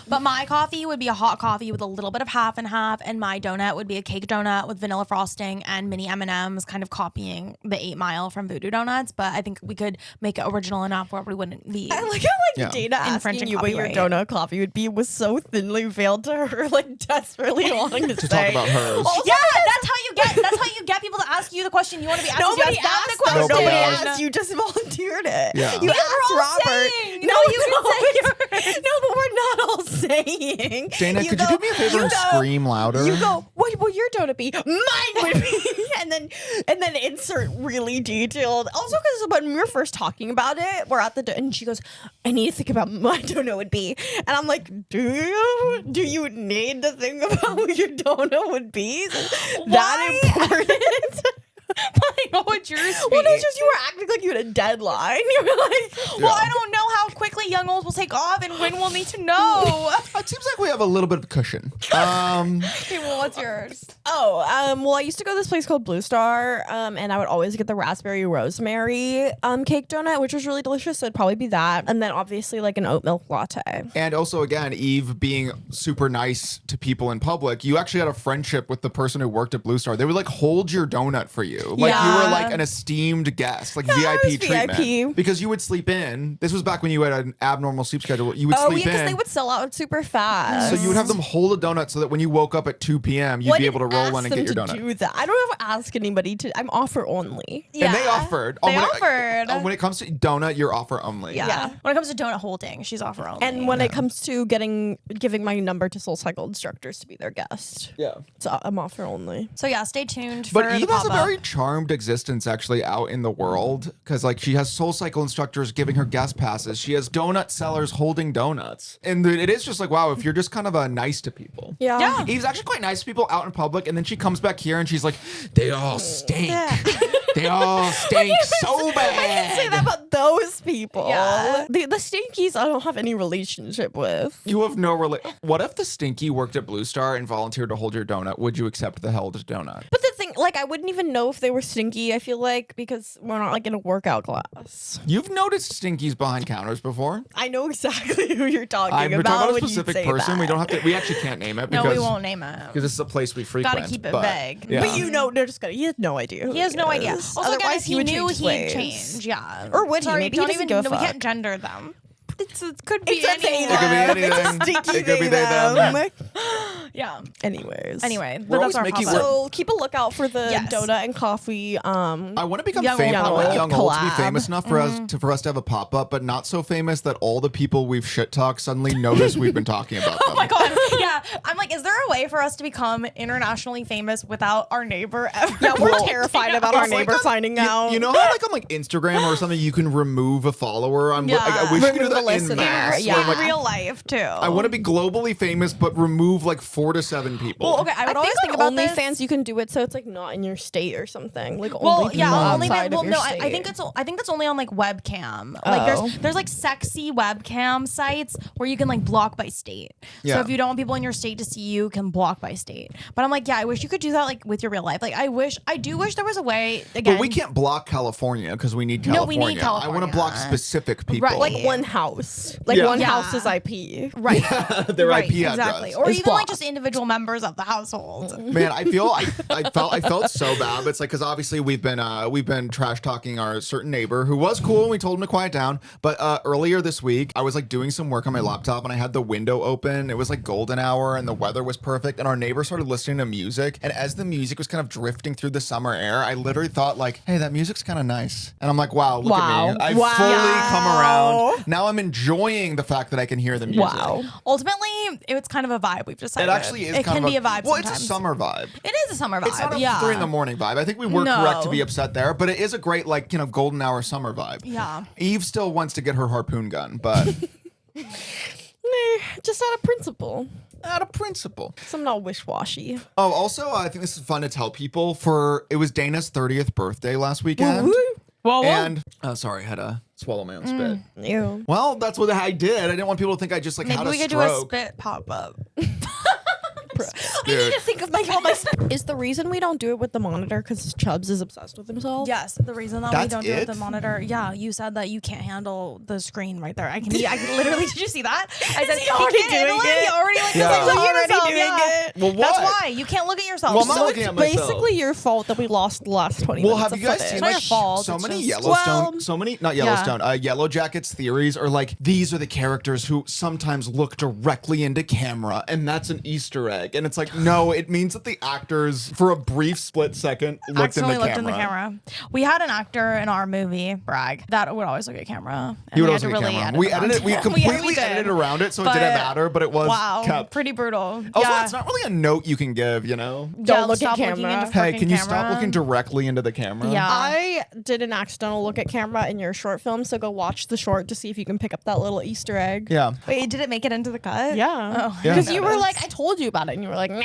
But my coffee would be a hot coffee with a little bit of half and half, and my donut would be a cake donut with vanilla frosting and mini M&Ms, kind of copying the 8 Mile from Voodoo Donuts. But I think we could make it original enough where we wouldn't be. I like how Yeah. Dana asking Infringing you what your copyright. donut coffee would be was so thinly veiled to her, like desperately wanting to, To say. talk about hers. Also, Yeah, that's how you get people to ask you the question you want to be asked. Nobody You ask them asked. the question. Nobody asked. asked. You just volunteered it. Yeah. You Yeah, asked we're all Robert. saying. No, You you can say can no, but we're not all saying. Dana, could you do me a favor and scream louder? You go. What will your donut be? Mine would be. and then insert really detailed. Also, because when we were first talking about it, we're at the and she goes, I need to think about what my donut would be. And I'm like, do you? Do you need to think about what your donut would be? Is it that important? What would yours be? Well, no, it's just you were acting like you had a deadline. You were like, Well, I don't know how quickly young olds will take off and when we'll need to know. It seems like we have a little bit of cushion. Okay, well, what's yours? well, I used to go to this place called Blue Star, and I would always get the raspberry rosemary cake donut, which was really delicious. So it'd probably be that, and then obviously like an oat milk latte. And also, again, Eve being super nice to people in public, you actually had a friendship with the person who worked at Blue Star. They would like hold your donut for you. Like you were like an esteemed guest, like I was VIP treatment. VIP. Because you would sleep in. This was back when you had an abnormal sleep schedule. You would Oh, sleep yeah, because in. they would sell out super fast. So you would have them hold a donut so that when you woke up at 2 p.m., you'd be able to roll in and get your donut. Do that. I don't ever ask anybody to. I'm offer only. And they offered. They offered. When it comes to donut, you're offer only. Yeah. When it comes to donut holding, she's offer only. And when it comes to giving my number to SoulCycle instructors to be their guest, Yeah. so I'm offer only. so yeah, stay tuned for But the Eve has a pop-up. very charmed existence actually out in the world because like she has SoulCycle instructors giving her guest passes. She has donut sellers holding donuts. And it is just like, wow, if you're just kind of nice to people. Yeah. Eve's actually quite nice to people out in public, and then she comes back here and she's like, they all stink. They all stink so bad. Say that about those people. Yeah. The stinkies I don't have any relationship with. You have no What if the stinky worked at Blue Star and volunteered to hold your donut? Would you accept the held donut? But the thing, like, I wouldn't even know if they were stinky, I feel like, because we're not like in a workout class. You've noticed stinkies behind counters before. I know exactly who you're talking We're about. talking about a when you specific say person. that. We don't have to. We actually can't name it No, because we won't name it. because this is a place we frequent. Gotta keep it but, vague. Yeah. But you know, they're just gonna. He has no idea. Who He has no idea. is. Also, again, Otherwise, if he knew would change his he'd ways. change. Yeah. Or would he? Sorry, Maybe he don't doesn't even. give a No, we fuck. can't gender them. It could be It's a they anyone. It could be them. anything. It's a stinky It could be they them. Yeah. Anyways. Anyway, We're but that's always our making pop-up. So keep a lookout for the Yes. donut and coffee. I want to become Young famous. I old want young old to be collab. famous enough for us to have a pop up, but not so famous that all the people we've shit talked suddenly notice we've been talking about them. Oh my god. Yeah. I'm like, is there a way for us to become internationally famous without our neighbor ever? Yeah, we're Well, terrified about our It's like neighbor finding out. You know how like on like Instagram or something you can remove a follower? I wish you could do Remove a that in listener. mass. Yeah. where I'm In like, real life too. I want to be globally famous, but remove like 4 to 7 people. Well, okay. I would always think on about this. OnlyFans you can do it so it's like not in your state or something. Like Well, only yeah, people only outside well, of your no, state. I think that's only on like webcam. Like Oh. there's like sexy webcam sites where you can like block by state. Yeah. So if you don't want people in your your state to see you can block by state. But I'm like, yeah, I wish you could do that like with your real life. Like I do wish there was a way again. But we can't block California because we need No, we California. need I want to California. block specific people. Right. Like one house. Like Yeah. one Yeah. house's IP. Right. Their right, IP address. exactly. Or is even like blocked. just individual members of the household. Man, I felt so bad. But it's like because obviously we've been trash talking our certain neighbor who was cool and we told him to quiet down. But earlier this week I was like doing some work on my laptop and I had the window open. It was like golden hour and the weather was perfect and our neighbor started listening to music. And as the music was kind of drifting through the summer air, I literally thought like, hey, that music's kind of nice. And I'm like, wow, look at me. I've fully come around. Now I'm enjoying the fact that I can hear the music. Wow. Ultimately, it's kind of a vibe. We've decided It actually is It kind can of be a vibe. Well, sometimes. it's a summer vibe. It is a summer vibe. It's not a yeah. 3 a.m. vibe. I think we were No. correct to be upset there, but it is a great like golden hour summer vibe. Yeah. Eve still wants to get her harpoon gun, but Just out of principle. out of principle. So I'm not wish-washy. Oh, also, I think this is fun to tell people. It was Dana's 30th birthday last weekend, Woo-woo. and sorry, I had to swallow my own spit. Ew. Well, that's what I did. I didn't want people to think I just like Maybe had a we could do a stroke. spit pop up. I need to think of my Is the reason we don't do it with the monitor because Chubbs is obsessed with himself? Yes, the reason that we That's don't do it with it? the monitor. Yeah, you said that you can't handle the screen right there. I can literally. Did you see that? I said he already can't handle doing it? He already like Yeah. this is Look at already himself, doing yeah. it. Well, That's what? why you can't look at yourself. Well, I'm not So looking it's at myself. Basically your fault that we lost the last 20 Well, minutes have you of guys footage. seen not like your fault, so it's many just- Yellowstone, Well- so many not Yellowstone, Yellow Jackets theories are like these are the characters who sometimes look directly into camera, and that's an Easter egg. And it's like no, it means that the actors for a brief split second looked accidentally in the looked camera. in the camera. We had an actor in our movie, Bragg, that would always look at camera. And He would we always had to look at really camera. edit We around edited. We it. completely did. edited around it, so it But- didn't matter. But it was Wow, kept. pretty brutal. Also, yeah. it's not really a note you can give. You know. Don't look at stop looking camera. into Hey, freaking can you camera. stop looking directly into the camera? Yeah. I did an accidental look at camera in your short film, so go watch the short to see if you can pick up that little Easter egg. Yeah. Wait, did it make it into the cut? Yeah. Oh, Yeah. Because you were like, I told you about it, and you were like, nah.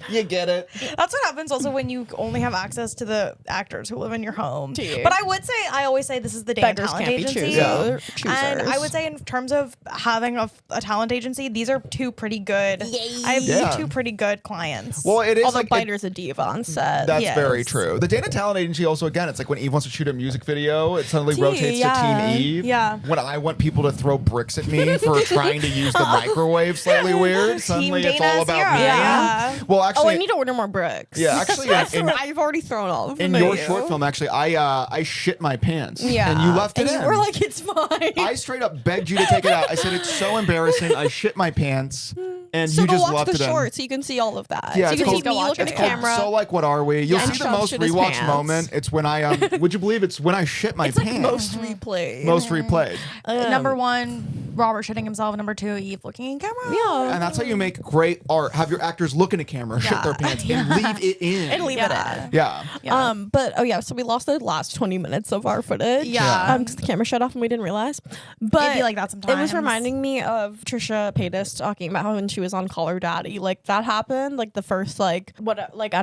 You get it. That's what happens also when you only have access to the actors who live in your home. To you. But I would say, I always say this is the Dana Beggars Talent can't be Agency. choosers. And I would say in terms of having a talent agency, these are two pretty good. I have Yeah. two pretty good clients. Well, it is Although like Biter's a diva on set. That's Yes. very true. The Dana Talent Agency also, again, it's like when Eve wants to shoot a music video, it suddenly T, rotates yeah. to Team Eve. Yeah. When I want people to throw bricks at me for trying to use the microwave slightly weird, suddenly it's all Dana about Zero, me. yeah. Well, Oh, actually, I need to order more bricks. yeah, actually, I've already thrown all of them. in your at you. short film, actually, I shit my pants. Yeah. And you left it And you in. were like, it's fine. I straight up begged you to take it out. I said, it's so embarrassing. I shit my pants. And so you go just watch left the it in. short so you can see all of that. Yeah, so it's you can see called- me look at the It's called camera. So Like What Are We? You'll Yeah, see and the Chubb most shit his rewatched pants. moment. It's when I would you believe it's when I shit my It's like pants. most replayed. Most replayed. Number one, Robert shitting himself. Number two, Eve looking in camera. Yeah. And that's how you make great art. Have your actors look in a camera, shit Yeah. their pants, and leave it in. And leave Yeah. it in. Yeah. Yeah. But oh yeah, so we lost the last 20 minutes of our footage. Yeah. Because the camera shut off and we didn't realize. But It'd be like that It was sometimes. reminding me of Trisha Paytas talking about how when she was on Call Her Daddy, like that happened, like the first I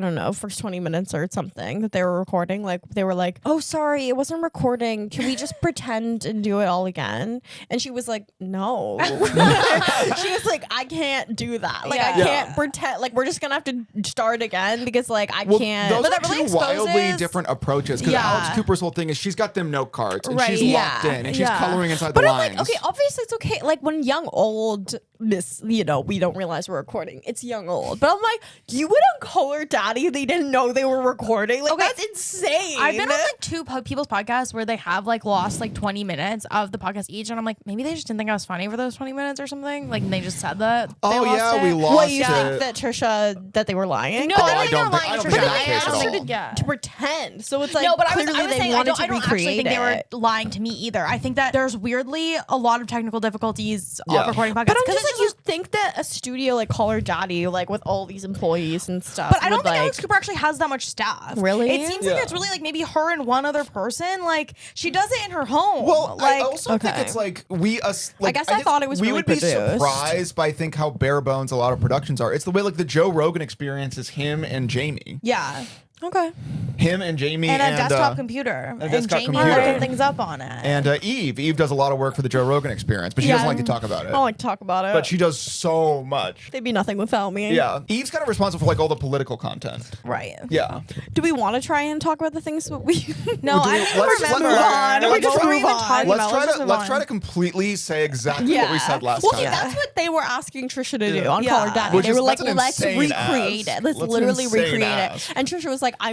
don't know, first 20 minutes or something that they were recording. Like they were like, oh sorry, it wasn't recording. Can we just pretend and do it all again? And she was like, no. She was like, I can't do that. Like I Yeah. can't pretend. Like we're just gonna have to start again because like I Well, can't. those But are that really two wildly exposes- different approaches. Because Yeah. Alex Cooper's whole thing is she's got them note cards and Right, she's yeah, locked in and she's yeah. coloring inside But the I'm lines. like, okay, obviously it's okay. Like when young old miss, we don't realize we're recording. It's young old. But I'm like, you would on Color Daddy, they didn't know they were recording. Like Okay. that's insane. I've been on like two people's podcasts where they have like lost like 20 minutes of the podcast each, and I'm like, maybe they just didn't think I was funny for those 20 minutes or something. Like, and they just said that. Oh, they yeah, lost we it. lost What you it. think that Trisha that they were lying? No, Oh, I I don't think don't they're think- I lying. don't Trisha. think I that's the case at actually all. did- yeah. to pretend. So it's like No, but I was clearly they saying I wanted don't to actually recreate think they were it. lying to me either. I think that there's weirdly a lot of technical difficulties Yeah. of recording podcasts. But I'm 'cause just it's like, you think that a studio like Call Her Daddy, like with all these employees and stuff. But I don't would, think like, Alex Cooper actually has that much staff. Really? It seems like Yeah. it's really like maybe her and one other person. Like she does it in her home. Well, like I also think okay. it's like we. Like, guess I think thought it was we really would be produced. surprised by I think how bare bones a lot of productions are. It's the way like the Joe Rogan experience is him and Jamie. yeah. Okay. Him and Jamie and a desktop computer. a And desktop Jamie computer. looking things up on it. And Eve. Eve does a lot of work for the Joe Rogan Experience, but she doesn't like to talk about it. I don't like to talk about it. But she does so much. They'd be nothing without me. Yeah. Eve's kind of responsible for like all the political content. right. Yeah. Do we want to try and talk about the things that we? No, I let's remember. move on. let's Just try- move on. Let's try to completely say exactly what we said last Well, time. that's what they were asking Trisha to do Yeah. on Yeah. Call Her Daddy. Which They is- were like, that's an let's insane recreate ask. it. Let's That's an literally insane recreate ask. it. And Trisha was like, I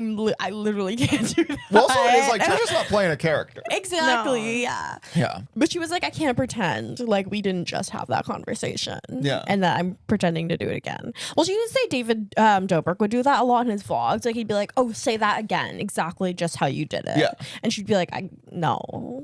literally can't do that. Well, also it is like Trisha's not playing a character. Exactly. No. Yeah. Yeah. But she was like, I can't pretend like we didn't just have that conversation. Yeah. And that I'm pretending to do it again. Well, she did say David Dobrik would do that a lot in his vlogs. Like he'd be like, oh, say that again. Exactly just how you did it. Yeah. And she'd be like, no.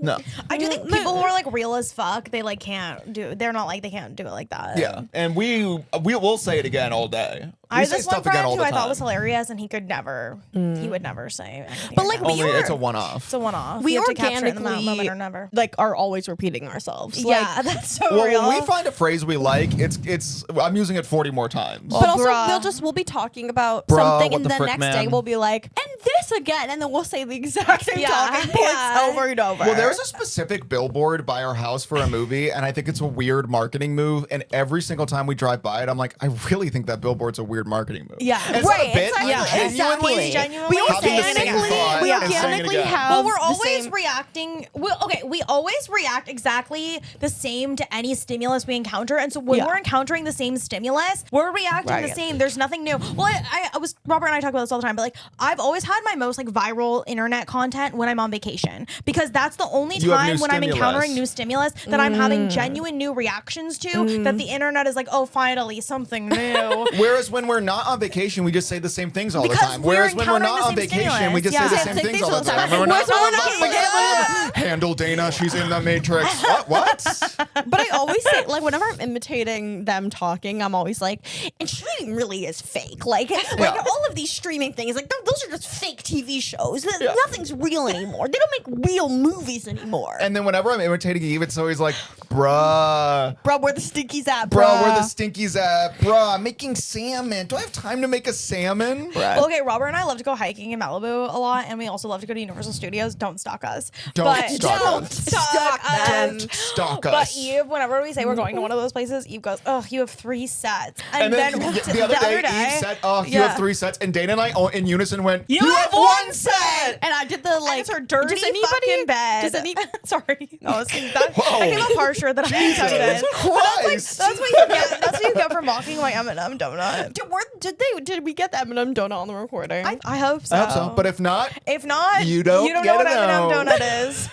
I do think people who are like real as fuck, they like can't do. They're not like they can't do it like that. Yeah. And we will say it again all day. I We have say this one stuff again friend all who the I thought time. was hilarious, and he could never. He would never say anything. But, like, again. we Only were- it's a one-off. it's a one-off. We You have to capture it in the organically moment or never. like are always repeating ourselves. Yeah, that's so Well, real. when we find a phrase we like, it's I'm using it 40 more times. But also, bruh. we'll be talking about Bruh, something, what and the the frick, next day man? we'll be like, and this again, and then we'll say the exact same Yeah, talking points yeah. over and over. Well, there's a specific billboard by our house for a movie, and I think it's a weird marketing move. And every single time we drive by it, I'm like, I really think that billboard's a weird marketing move. Yeah. And it's Right, not a bit. exactly, Like, exactly. Genuinely We having the same organically, thought we and saying it organically again. have. Well, we're the always same- reacting. We always react exactly the same to any stimulus we encounter, and so when Yeah. we're encountering the same stimulus, we're reacting the Right. same. There's nothing new. Well, I was Robert and I talk about this all the time, but like I've always had my most like viral internet content when I'm on vacation because that's the only You have time new when I'm stimulus. encountering new stimulus that I'm having genuine new reactions to. That the internet is like, oh, finally something new. Whereas when we're not on vacation, we just say the same things all Because the time. we're Whereas when we're encountering not the on same vacation, we just stimulus. say the Yeah. same things all the time. Whereas when we're not on vacation. Handle Dana, she's in the Matrix. What? But I always say, like, whenever I'm imitating them talking, I'm always like, and streaming really is fake. Like all of these streaming things, like, those are just fake TV shows. Yeah. Nothing's real anymore. They don't make real movies anymore. And then whenever I'm imitating Eve, it's always like, bruh. bro, where the stinkies at, Bro, bro? where the stinkies at? Bruh, I'm making salmon. Do I have time to make a salmon? Well, okay, Robert and I love to go hiking in Malibu a lot, and we also love to go to Universal Studios. Don't stalk us. Don't But stalk don't us. stalk us. Don't stalk But us. Eve, whenever we say we're going to one of those places, Eve goes, "Oh, you have 3 sets." And then the other day, Eve said, "Oh, you Yeah. have 3 sets," and Dana and I in unison went, You have 1 set. And I did the like. And it's her dirty does anybody, fucking bed. Does any, Sorry, no, that Whoa. came up harsher than I intended. Jesus But Christ. that's what you get. That's what you get for mocking my M&M donut. did we get the M&M donut on the recording? I hope so. I hope so. But if not, If not, You don't know get what to M&M know. donut is.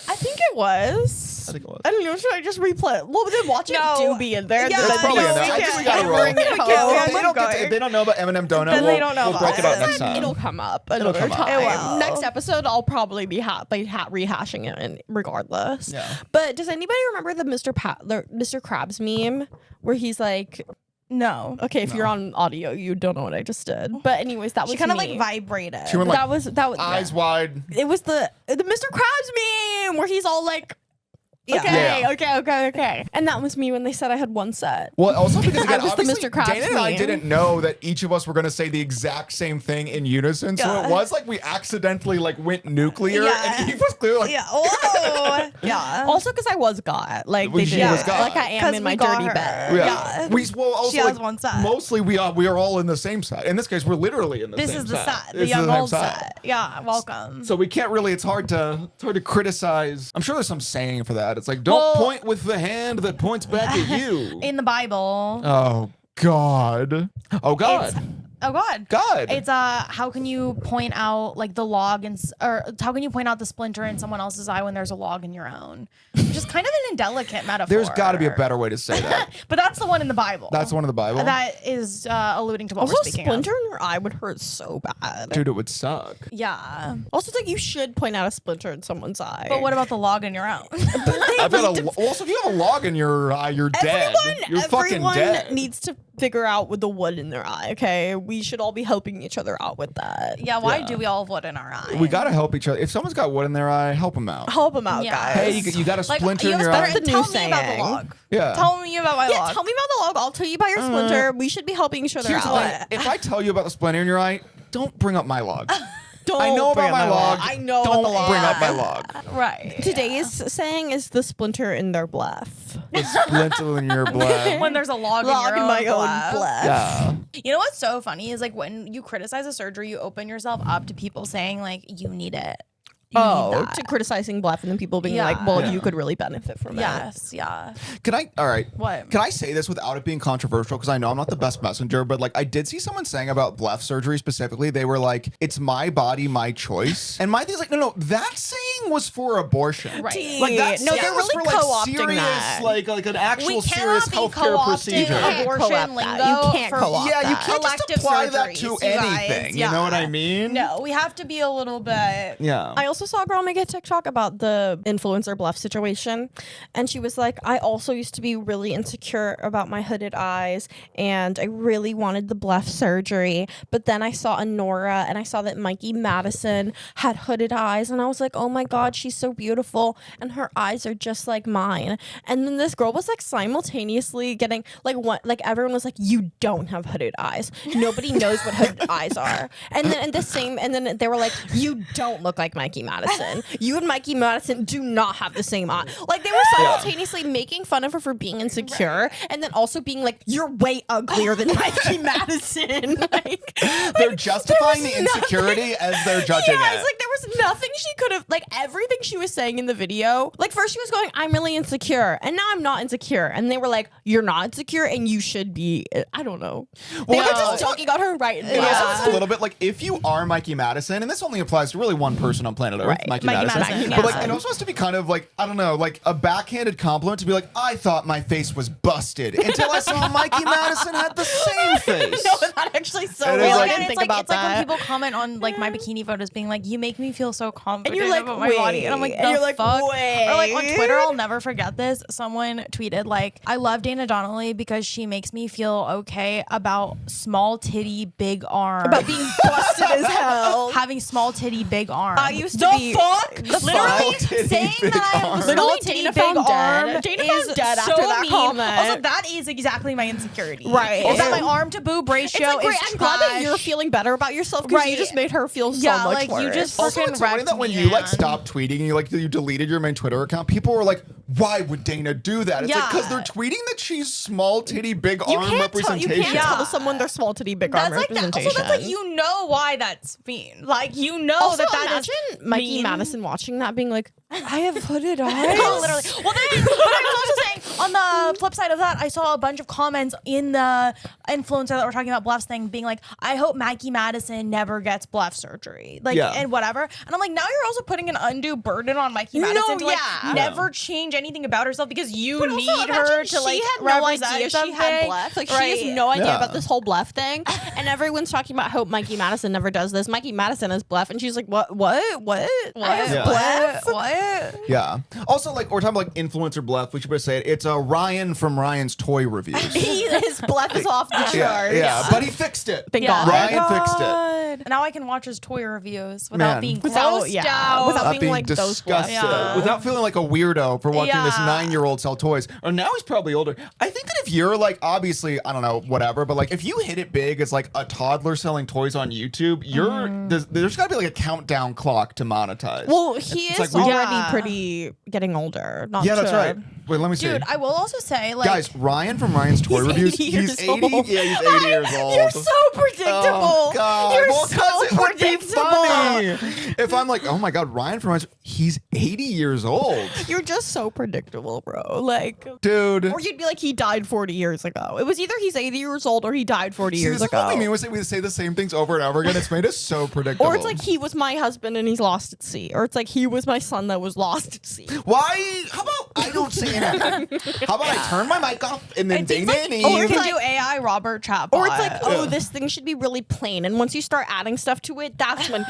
I think it was. I think it was. I don't know. Should I just replay it? Well, then watch No. it do be in there. Yeah, It's probably no, in there. we I think can't. we gotta roll. Bring it We home. can't. If Yeah, if they don't know about M&M donut, Then they don't know we'll break it about up it. next time. It'll come up another come up. time. It will. Next episode, I'll probably be rehashing it regardless. Yeah. But does anybody remember the Mr. Krabs meme where he's like, No. okay, if you're on audio, you don't know what I just did. But anyways, that was She kind of me. like vibrated. She went like, that was eyes wide. It was the Mr. Krabs meme where he's all like, Yeah. okay, Yeah. okay. And that was me when they said I had 1 set. Well, also because again, I was the obviously, Mr. Krabs Dana and I meme. didn't know that each of us were going to say the exact same thing in unison. So Yeah. it was like we accidentally like went nuclear, Yeah. and Eve was clearly like, Yeah. Oh. yeah. Also, because I was got like Well, they she did, was got. like I am 'Cause in we my got dirty her. bed. Yeah. We well also She has like, 1 set. mostly we are all in the same set. In this case, we're literally in the This same is the set, the This is young same old set. Yeah. Welcome. So we can't really. It's hard to criticize. I'm sure there's some saying for that. It's like don't point with the hand that points back at you. In the Bible. Oh God. Oh God. Oh God. God. It's how can you point out like the log or how can you point out the splinter in someone else's eye when there's a log in your own? Which is kind of an indelicate metaphor. There's got to be a better way to say that. But that's the one in the Bible. That's one of the Bible. That is alluding to what Also, we're speaking splinter of. in your eye would hurt so bad. Dude, it would suck. Yeah. Also, it's like you should point out a splinter in someone's eye. But what about the log in your own? I've got also, if you have a log in your eye, you're dead. You're fucking everyone dead. needs to figure out with the wood in their eye. Okay, we should all be helping each other out with that. Yeah, why Yeah. do we all have wood in our eye? We gotta help each other. If someone's got wood in their eye, help them out. Help them out, Yeah. guys. Hey, you got a like, splinter you in have your a eye. splinter? The Tell new me about the saying. log. Yeah. Tell me about my Yeah, log. tell me about the log. I'll tell you about your splinter. We should be helping each other Here's the out. thing. If I tell you about the splinter in your eye, don't bring up my log. Don't I know bring about up my log. I know Don't about the log. bring up my log. Right. Today's saying is the splinter in their bluff. The splinter in your blood. When there's a log Log in in your my own bluff. bluff. Yeah. You know what's so funny is like when you criticize a surgery, you open yourself up to people saying like you need it. You need that. To criticizing bluff and then people being Yeah. like, well, Yeah. you could really benefit from it. Yes, yeah. All right. What? Can I say this without it being controversial? Because I know I'm not the best messenger, but like I did see someone saying about bluff surgery specifically. They were like, it's my body, my choice. And my thing's like, no, that saying was for abortion. Right. Like that No, saying they're was really for like co-opting serious, that. like an actual We serious cannot be healthcare co-opting procedure. co-op abortion that. lingo. You can't for co-opt Yeah, you that. can't just elective apply that surgeries, to you guys. anything. You know what I mean? No, we have to be a little bit. Yeah. I also saw a girl make a TikTok about the influencer bluff situation. And she was like, I also used to be really insecure about my hooded eyes and I really wanted the bluff surgery. But then I saw Nora and I saw that Mikey Madison had hooded eyes. And I was like, oh my God, she's so beautiful. And her eyes are just like mine. And then this girl was like simultaneously getting like what, like everyone was like, you don't have hooded eyes. Nobody knows what hooded eyes are. And then they were like, you don't look like Mikey Madison. You and Mikey Madison do not have the same eye. Like they were simultaneously making fun of her for being insecure and then also being like, you're way uglier than Mikey Madison. like They're justifying the there was insecurity as they're judging yeah, it. it's like there was nothing she could have, like everything she was saying in the video. Like first she was going, I'm really insecure, and now I'm not insecure. And they were like, you're not insecure, and you should be. I don't know. They were just talking about her right. But also it's a little bit like if you are Mikey Madison, and this only applies to really one person on planet Earth, Right. Mikey Mikey Madison. Madison. But like, Yeah. and it was supposed to be kind of like, I don't know, like a backhanded compliment to be like, I thought my face was busted until I saw Mikey Madison had the same face. No, that actually so And weird. it's I like- didn't it's think like, about it's like when that. people comment on like my bikini photos being like, you make me feel so confident you're like, about my body. And I'm like, wait. And the you're like, fuck? Or like on wait. Twitter, I'll never forget this. Someone tweeted like, I love Dana Donnelly because she makes me feel okay about small titty, big arm. About being busted as hell. having small titty, big arm. I used to be literally Small titty, saying big that I have arm. a small Literally, titty, Dana big found arm dead. Dana is found dead so after that mean. comment. Also, that is exactly my insecurity. Right. Is that my arm to boob It's ratio like, great. is I'm glad that trash. you're feeling better about yourself because you Right. just made her feel so Yeah, much like, worse. you just Also, freaking it's funny wrecked that when me, you like man. stopped tweeting and you deleted your main Twitter account, people were like, "Why would Dana do that?" It's like because Yeah. they're tweeting that she's small titty, big you arm can't representation. Tell, you can't Yeah. tell someone their small titty big arm That's like that. representation. Also, that's like you know why that's mean. Like you know Also, that is imagine Mikey mean. Madison watching that, being like, "I have hooded eyes." Literally. Well, then, but I was also saying on the flip side of that, I saw a bunch of comments in the influencer that were talking about bluffs thing, being like, "I hope Maggie Madison never gets bluff surgery," like Yeah. and whatever. And I'm like, now you're also putting an undue burden on Mikey No, Madison to like yeah. never change anything about herself because you But also, need imagine her to she like had no represent idea she something. had bluff. Like she Right. has no idea Yeah. about this whole bluff thing, and everyone's talking about how Mikey Madison never does this. Mikey Madison has bluff, and she's like, "What? I have Yeah. bluff? What? Yeah. Also, like we're talking about like influencer bluff. We should better say it. It's Ryan from Ryan's Toy Reviews. His bluff is off the charts." yeah, but he fixed it. Thank Yeah. God. Ryan fixed it. God. Now I can watch his toy reviews without Man. being Without- grossed yeah, out. without Not being like those disgusted, Yeah. without feeling like a weirdo for watching this Yeah. 9-year-old sell toys. Or now he's probably older. I think that if you're like, obviously, I don't know, whatever, but like if you hit it big as like a toddler selling toys on YouTube, you're there's got to be like a countdown clock to monetize. Well, he It's is like we- already Yeah. pretty getting older. Not yeah, that's to- right. Wait, let me see. Dude, I will also say, like, Guys, Ryan from Ryan's Toy He's Reviews. 80 years He's 80. old. Yeah, he's 80 years old. You're so predictable. Oh, God. You're Well, 'cause so it would be predictable. funny. If I'm like, oh my God, Ryan from Ryan's, he's 80 years old. You're just so predictable, bro. Like, Dude. or you'd be like, he died 40 years ago. It was either he's 80 years old or he died 40 See, years this is what ago. we mean. We say the same things over and over again. It's made us so predictable. Or it's like he was my husband and he's lost at sea. Or it's like he was my son that was lost at sea. why? How about I don't say anything? How about I turn my mic off and then it seems Dana like and you Eve? can do AI Robert chatbot. Or it's like, oh, this thing should be really plain. And once you start adding stuff to it, that's when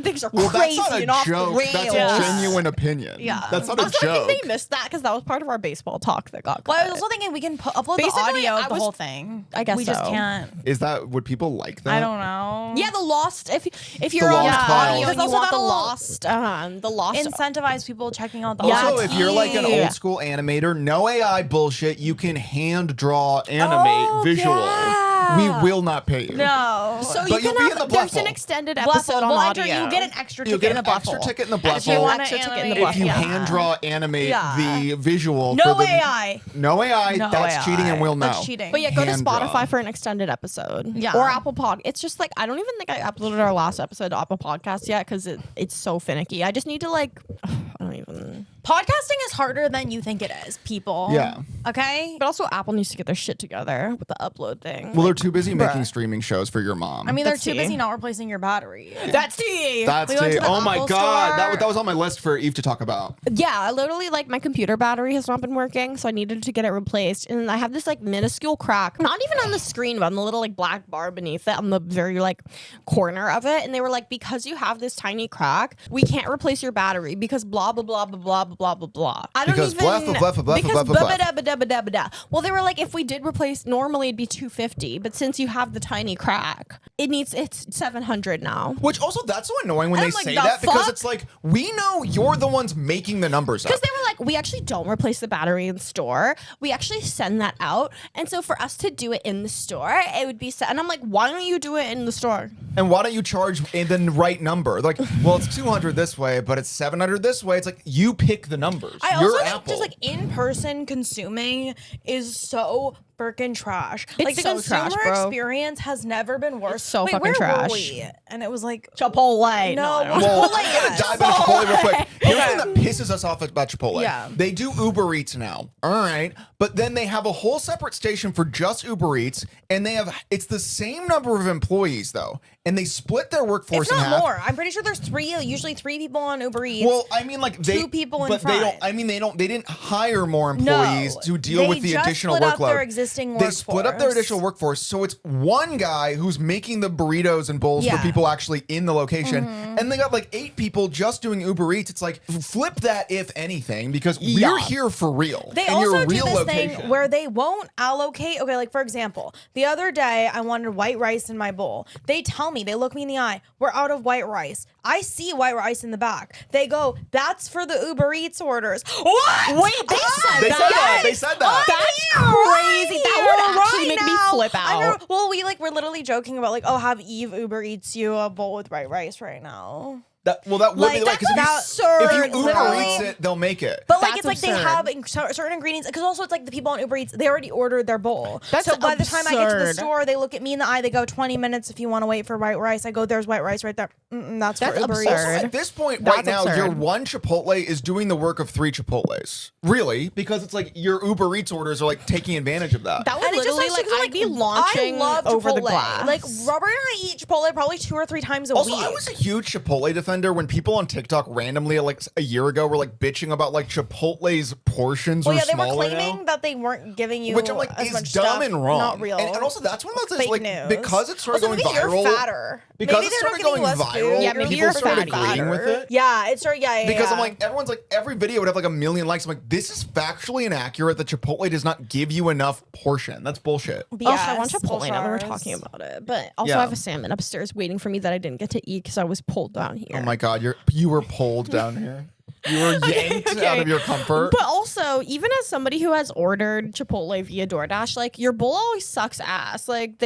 things are Well, that's crazy not and a off the joke. rails. That's Yeah. a genuine opinion. Yeah. That's not a Also, I joke. think they missed that because that was part of our baseball talk that got Well, I cut. was also thinking we can upload Basically, the audio I of the was- whole thing. I guess we just so. can't. Is that would people like that? I don't know. Yeah, the lost. If you're The on lost files. audio and you Also want the that'll lost. Incentivize people checking out the Yeah. Also, audio. if you're like an Yeah. old school animator, no AI bullshit. You can hand draw, animate, visual. Yeah. we will not pay you. No. So But you you'll can be in have the there's Bluffle. an extended Bluffle. episode on We'll audio. you get an extra You'll ticket get in the an extra Bluffle. ticket in the If you Bluffle. want wanna extra ticket in the animate Bluffle. If you Yeah. hand draw animate Yeah. the visual No for the AI. no AI, No that's AI. cheating and we'll know. That's cheating. But yeah, go to Hand draw. Spotify for an extended episode. Yeah. Or Apple Pod. It's just like I don't even think I uploaded our last episode to Apple Podcasts yet because it's so finicky. I just need to like I don't even. Podcasting is harder than you think it is, people. Yeah. Okay? But also Apple needs to get their shit together with the upload thing. Well, they're too busy making streaming shows for your mom. I mean, they're That's too tea. busy not replacing your battery. That's tea. that's we went it. to the Oh my Apple god, store. that was on my list for Eve to talk about. Yeah, literally, like my computer battery has not been working, so I needed to get it replaced. And I have this like minuscule crack, not even on the screen, but on the little like black bar beneath it, on the very like corner of it. And they were like, because you have this tiny crack, we can't replace your battery because blah blah blah blah blah blah blah blah. I don't Because even blah, blah, blah, blah, because blah, blah, blah. blah. Well, they were like, if we did replace, normally it'd be $250, but since you have the tiny crack, it's $700 now. Which also, that's so annoying when And they I'm like, say the that because fuck? it's like, we know you're the ones making the numbers up. Because they were like, we actually don't replace the battery in store. We actually send that out. And so for us to do it in the store, it would be and I'm like, why don't you do it in the store? And why don't you charge the right number? Like, well, it's 200 this way, but it's 700 this way. It's like, you pick the numbers. I You're also think Apple. just like in-person consuming is so freaking trash. It's like the so consumer trash, bro. experience has never been worse. It's so Wait, fucking where trash. Were we? And it was like Chipotle. No, no. Well, Chipotle, yes. dive into Chipotle real quick. Here's the thing that pisses us off about Chipotle. Yeah. They do Uber Eats now. All right. But then they have a whole separate station for just Uber Eats. And it's the same number of employees, though. And they split their workforce it's in not half. more. I'm pretty sure there's usually three people on Uber Eats. Well, I mean, like Two people in but they don't. front. I mean, they didn't hire more employees to deal they with the just additional split up workload. their existing They split up their workforce. additional workforce, so it's one guy who's making the burritos and bowls for Yeah. people actually in the location, and they got like 8 people just doing Uber Eats. It's like flip that, if anything, because we're here for real. They in your also do real this location. thing where they won't allocate. Okay, like for example, the other day I wanted white rice in my bowl. They tell me, they look me in the eye, we're out of white rice. I see white rice in the back. They go, that's for the Uber Eats orders. What? Wait, they said They that? said that. They said that. That's crazy. That would actually make me flip out. Well, we're literally joking about like, oh, have Eve Uber Eats you a bowl with white rice right now. That would be Like, like, 'cause that's if you Uber literally. Eats it, they'll make it. But like That's it's like they absurd. have certain ingredients because also it's like the people on Uber Eats they already ordered their bowl. That's so by the time I get to the absurd. store, they look at me in the eye. They go 20 minutes if you want to wait for white rice. I go there's white rice right there. That's for That's Uber absurd. Eats. At this point, That's right now, absurd. your one Chipotle is doing the work of 3 Chipotles. Really? Because it's like your Uber Eats orders are like taking advantage of that. That would And it just literally sucks like 'cause, I'd be launching I love over Chipotle. the glass. Like Robert and I eat Chipotle probably 2 or 3 times a Also, week. I was a huge Chipotle defender when people on TikTok randomly, like a year ago, were like bitching about like Chipotle's portions well, were yeah, they were smaller claiming now. that they weren't giving you Which I'm like, as is much dumb stuff. and wrong. Not real. And also, that's one of those Fake like news. because it started Also, going maybe viral. You're fatter. Because maybe it they're started not going getting less viral. food. Yeah, maybe people you're started fatty. agreeing with it. Yeah, it's yeah. Because yeah. I'm like, everyone's like, every video would have like 1 million likes. I'm like, this is factually inaccurate that Chipotle does not give you enough portion. That's bullshit. Oh, I want BS, Chipotle now that we're bullshars. talking about it. But also Yeah. I have a salmon upstairs waiting for me that I didn't get to eat because I was pulled down here. Oh my god, you were pulled down here. You were yanked out of your comfort. But also, even as somebody who has ordered Chipotle via DoorDash, like your bowl always sucks ass. Like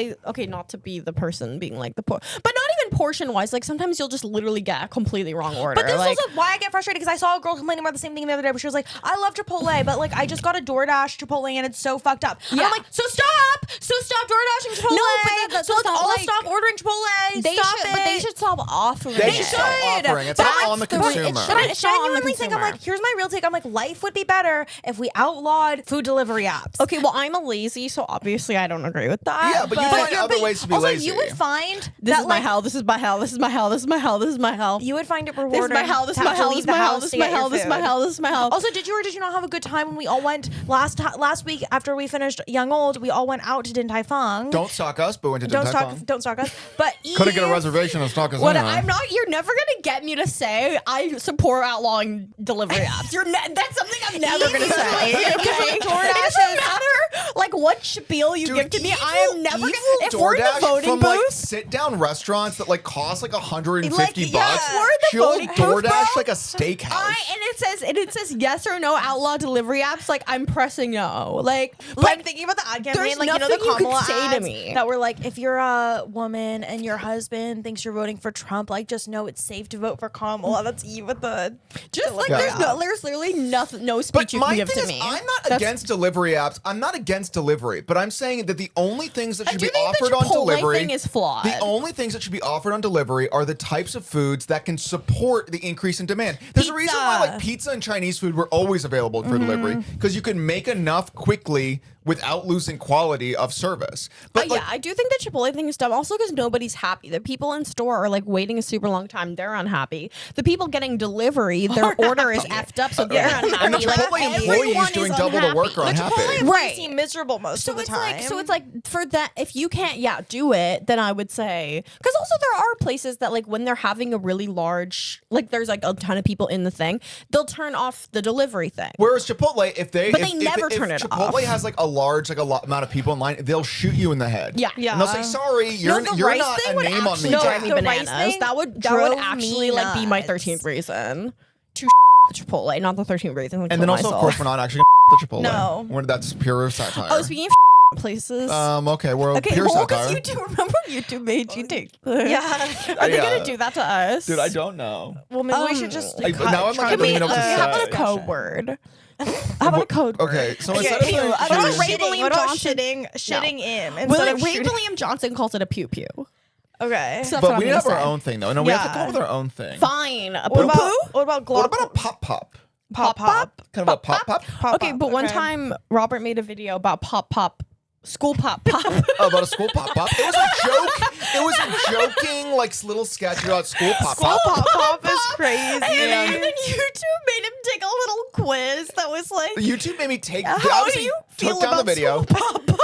not to be the person being like but not even portion wise. Like sometimes you'll just literally get a completely wrong order. But this like, is also why I get frustrated because I saw a girl complaining about the same thing the other day where she was like, I love Chipotle, but like I just got a DoorDash Chipotle and it's so fucked up. And Yeah. I'm like, so stop DoorDashing Chipotle. No, but that's so let's not all like- stop ordering Chipotle. they stop should, it. but they should stop offering They it. should stop offering. It's But not I'm on the through it. consumer. It But shouldn't- I it's not on the genuinely think, I'm consumer. like, here's my real take. I'm like, life would be better if we outlawed food delivery apps. Okay, well, I'm a lazy, so obviously I don't agree with that. Yeah, but you find other ways to be also, lazy. you would find This that is my like, hell. This is my hell. This is my hell. This is my hell. This is my hell. you would find it This is rewarding. my hell. This is to my have to hell. leave This is the my hell. house This to is my get your hell. This is my food. hell. This is my hell. Also, did you or did you not have a good time when we all went last week after we finished Young Old? We all went out to Din Tai Fung. Don't stalk us, but went to Din Tai Fung. Don't stalk us. But Couldn't get a Eve- reservation and stalk us What anyway. I'm not. You're never gonna get me to say I support outlawing delivery apps. That's something I'm never gonna say. Okay? It doesn't matter. like what spiel you give to me. I am never gonna. If we're in the DoorDash voting from booth, like sit down restaurants that like cost like $150 Like, yeah, bucks. we're in the She'll voting booth, DoorDash bro. like a steakhouse. and it says yes or no outlaw delivery apps. Like I'm pressing no. Like I'm thinking about the ad campaign, there's like you know nothing the you could Kamala say to ads me. that were like, if you're a woman and your husband thinks you're voting for Trump, like just know it's safe to vote for Kamala. That's Eve with the just like Yeah. there's literally nothing, no speech But you my can give thing to is, me. I'm not That's- against delivery apps. I'm not against delivery, but I'm saying that the only things that I should do be think the offered on Chipotle delivery thing is flawed. The only things that should be offered on delivery are the types of foods that can support the increase in demand. There's a reason why like pizza and Chinese food were always available for delivery because you can make enough quickly without losing quality of service. But like, yeah, I do think the Chipotle thing is dumb. Also, because nobody's happy. The people in store are like waiting a super long time. They're unhappy. The people getting delivery, their order is effed up, so they're and the unhappy. Like, Chipotle everyone employees is doing double the work are The unhappy. Chipotle employees Right. seem miserable most of the time. So it's like for that, if you can't, do it, then I would say, because also there are places that like when they're having a really large, like there's like a ton of people in the thing, they'll turn off the delivery thing. Whereas Chipotle, if they never turn it Chipotle off. has like a large amount of people in line, they'll shoot you in the head. Yeah. And they'll say, "Sorry, you're the you're rice not thing a would name on actually me." drive me The rice bananas. thing That would drove actually me like be my nuts. 13th reason to the Chipotle, not the 13th reason. And then also, of course, we're not actually the Chipotle. No. That's pure satire. Oh, speaking of places. Okay, we're Okay, pure well, satire. because YouTube, remember YouTube made you take. yeah. Are they Yeah. gonna do that to us? Dude, I don't know. Well, maybe we should just. Now I'm like, I don't even know what to How about say. a code word? How about a code word? Okay, so Okay, instead of ew, saying I don't choose- know Ray shitting. William What about Johnson? shitting in instead Ray of shooting? William Johnson calls it a pew pew. Okay. So that's what but I'm we need to have gonna our say. own thing, though. No, we have to Yeah. come up with our own thing. Fine. A What poo about poo? what about What about a pop pop? pop pop? Kind of a pop pop? Okay, but one time Robert made a video about school pop. Oh, about a school pop pop. It was a joke. It was a joking like little sketch about school pop pop. Pop pop is crazy. And then YouTube made him take a little quiz that was like, YouTube made me take. how do obviously you feel took down the about video. school pop?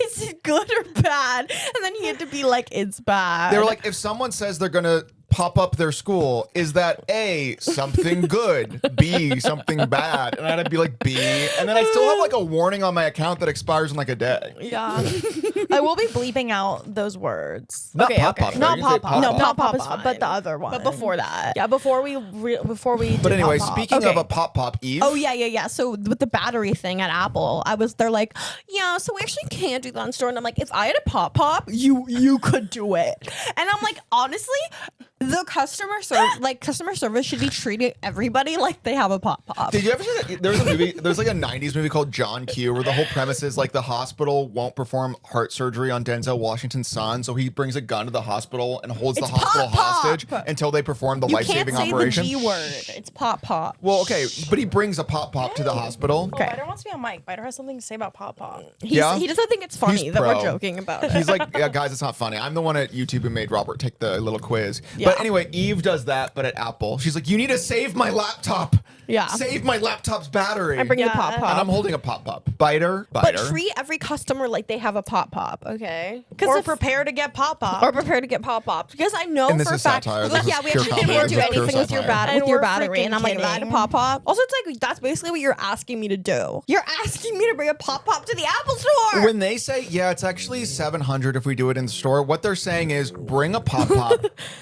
Is it good or bad? And then he had to be like, it's bad. They were like, if someone says they're gonna pop up their school, is that A, something good, B, something bad? And I'd be like, B. And then I still have like a warning on my account that expires in like a day. Yeah. I will be bleeping out those words. Not Okay, pop okay. pop. though. Not You can say pop pop. No, Not pop pop is pop, fine. but the other one. But before that. Yeah, before we But did anyway, pop pop. speaking of Okay. a pop pop, Eve. Oh yeah. So with the battery thing at Apple, they're like, yeah, so we actually can't do that in store. And I'm like, if I had a pop, you could do it. And I'm like, honestly, the customer service should be treating everybody like they have a pop. Did you ever see that? There was a movie. There's like a '90s movie called John Q, where the whole premise is like the hospital won't perform heart surgery on Denzel Washington's son, so he brings a gun to the hospital and holds It's the hospital pop, pop. hostage until they perform the You can't life-saving say operation. the G word. It's pop. Well, okay, but he brings a pop to the hospital. Oh, Biter wants to be on mic. Biter has something to say about pop pop. Yeah? He doesn't think it's funny He's that we're pro. joking about it. He's like, yeah, guys, it's not funny. I'm the one at YouTube who made Robert take the little quiz. Yeah. But anyway, Eve does that, but at Apple. She's like, you need to save my laptop. Yeah. Save my laptop's battery. I bring you Yeah. pop. and I'm holding a pop. Biter. But treat every customer like they have a pop, okay? Or prepare to get pop pop. Or prepare to get pop. Because I know And this for a is fact, satire. like, This yeah, is we pure actually comedy. didn't do This is pure anything with your satire. And with your we're battery, and I'm like, if I had a freaking pop. Also, it's like that's basically what you're asking me to do. You're asking me to bring a pop to the Apple Store. When they say, yeah, it's actually 700 if we do it in the store, what they're saying is bring a pop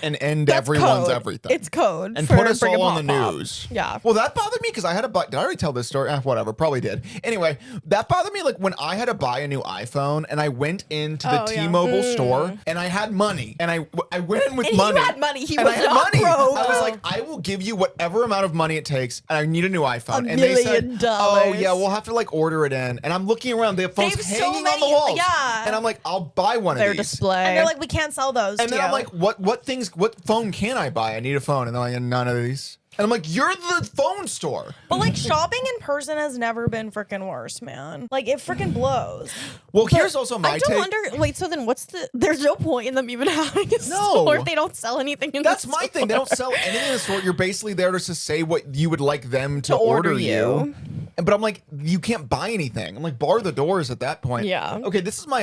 and end That's everyone's code. everything. It's code and for put us bring a all on the pop-pop. news. Yeah. Well, that bothered me because I had to buy. Did I already tell this story? Whatever, probably did. Anyway, that bothered me like when I had to buy a new iPhone and I went into the Oh, yeah. T-Mobile store and I had money and I went in with And money. you had money. He and was I had not money. broke. I was like, I will give you whatever amount of money it takes, and I need a new iPhone. $1 and they said, million. oh yeah, we'll have to like order it in. And I'm looking around, they have phones They have so hanging on the many- walls. yeah. And I'm like, I'll buy one Their of these. display. And they're like, we can't sell those. And to then I'm you. like, what phone can I buy? I need a phone. And they're like, none of these. And I'm like, you're the phone store. but like shopping in person has never been freaking worse, man. Like it freaking blows. Well, here's also my I don't take. wonder. Wait, so then what's the? There's no point in them even having a No. store if they don't sell anything in That's the my store. thing. They don't sell anything in the store. You're basically there to say what you would like them to order order you. But I'm like, you can't buy anything. I'm like, bar the doors at that point. Yeah. Okay, this is my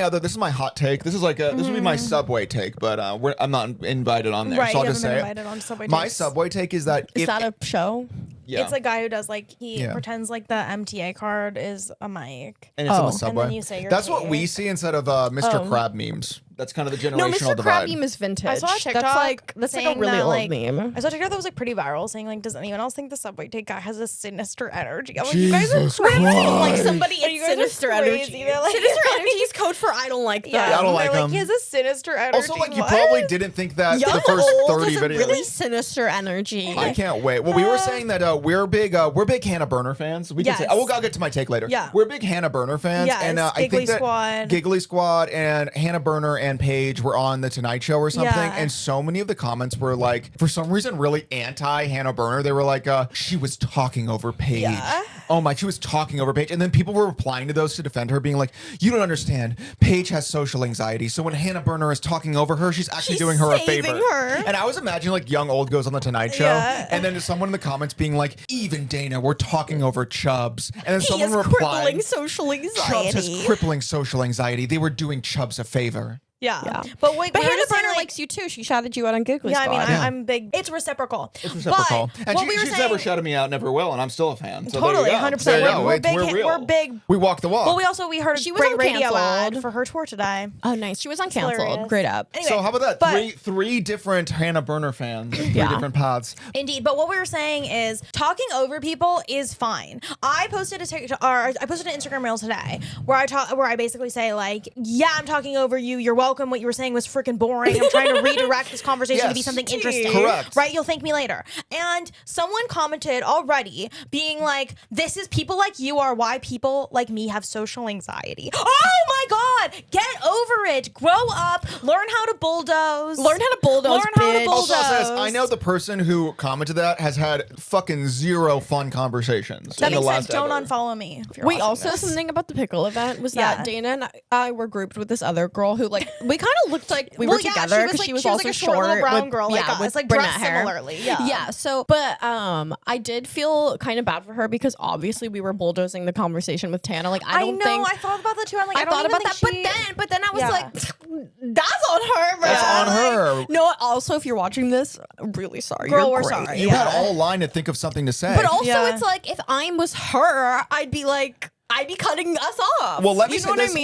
hot take. This is like this would be my Subway take, but I'm not invited on there, Right, so I'll you just haven't say been invited on Subway my Takes. Subway take is that Is that a show? Yeah. It's a guy who does like he Yeah. pretends like the MTA card is a mic. And it's on Oh. the subway. And then you say your That's what take. we see instead of Mr. Crab memes. That's kind of the generational No, Mr. divide. Krabs meme is vintage. I saw a TikTok That's like a saying really that, old like, meme. I saw a TikTok that was like pretty viral saying like, does anyone else think the subway take guy has a sinister energy? I'm like, you guys are Jesus crazy. Christ. Like somebody You in guys are sinister crazy. energy. They're like- Sinister energy is code for I don't like that. Yeah, I don't like they're him. He has a sinister energy. Also, like, you What? probably didn't think that Young the first old 30 is a videos. really sinister energy. I can't wait. Well, we were saying that we're big Hannah Burner fans. We can say, Yes. I'll get to my take later. Yeah. We're big Hannah Burner fans. Yes, And I Giggly think that Squad. Giggly Squad and Hannah Burner and Paige were on The Tonight Show or something. Yeah. And so many of the comments were like, for some reason, really anti Hannah Burner. They were like, she was talking over Paige. Yeah. Oh my, she was talking over Paige. And then people were replying to those to defend her, being like, you don't understand. Paige has social anxiety. So when Hannah Burner is talking over her, she's actually She's doing her a saving favor. her. And I was imagining like young old goes on The Tonight Show. Yeah. And then there's someone in the comments being like, even Dana, we're talking over Chubbs. And then He someone has replied, crippling social Chubbs anxiety. has crippling social anxiety. They were doing Chubbs a favor. Yeah. Yeah. But wait, But we were Hannah just saying, Burner like, likes you too. She shouted you out on Giggly yeah, I Squad. mean, I'm big. It's reciprocal. It's reciprocal. But And what we were she's saying, never shouted me out, never will, and I'm still a fan. So totally, there you go. 100%. There you go. We're It's- big. we're real. We're big. We walk the walk. Well, we heard a She was great radio uncanceled. ad for her tour today. Oh, nice. She was uncanceled. hilarious. Great up. Anyway, So how about that? but- Three different Hannah Burner fans, three Yeah. different paths. Indeed, but what we were saying is talking over people is fine. I posted an Instagram reel today where I basically say like, yeah, I'm talking over you. You're welcome. What you were saying was freaking boring. I'm trying to redirect this conversation to be Yes. something interesting. Correct. Right? You'll thank me later. And someone commented already being like, this is people like you are why people like me have social anxiety. Oh my God. Get over it. Grow up. Learn how to bulldoze. Learn how to bulldoze, Learn how to bitch. bulldoze. Also, I'll say this, I know the person who commented that has had fucking zero fun conversations That in the makes sense. last Don't ever. unfollow me. If you're Wait, watching also this. something about the Pickle event was Yeah. that Dana and I were grouped with this other girl who, like, we kind of looked like we were Well, yeah, together because like, she was like also a short little brown with, girl, like yeah, us, with like brunette dressed hair. similarly. Yeah. Yeah. So, but I did feel kind of bad for her because obviously we were bulldozing the conversation with Tana. Like, I don't know. think. I thought about that too. I'm like, I, I don't thought even about that, think but then I was Yeah. like, that's on her, bro. That's on her. Like, no, also if you're watching this, I'm really sorry. Girl, You're we're great. sorry. You Yeah. had all line to think of something to say. But also, Yeah. it's like if I was her, I'd be like, I'd be cutting us off. Well, let me you say know this: what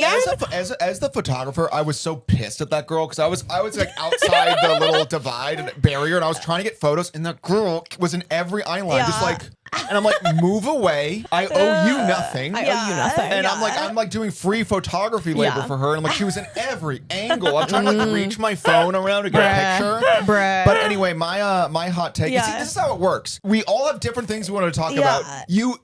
I mean? as the photographer, I was so pissed at that girl because I was like outside the little divide and barrier, and I was trying to get photos, and that girl was in every eye line, just Yeah. like, and I'm like, move away! I owe you nothing. I owe you nothing. And I'm like doing free photography labor Yeah. for her, and like she was in every angle. I'm trying to like reach my phone around to get a picture. Bruh. But anyway, my hot take. Yeah. See, this is how it works. We all have different things we want to talk Yeah. about.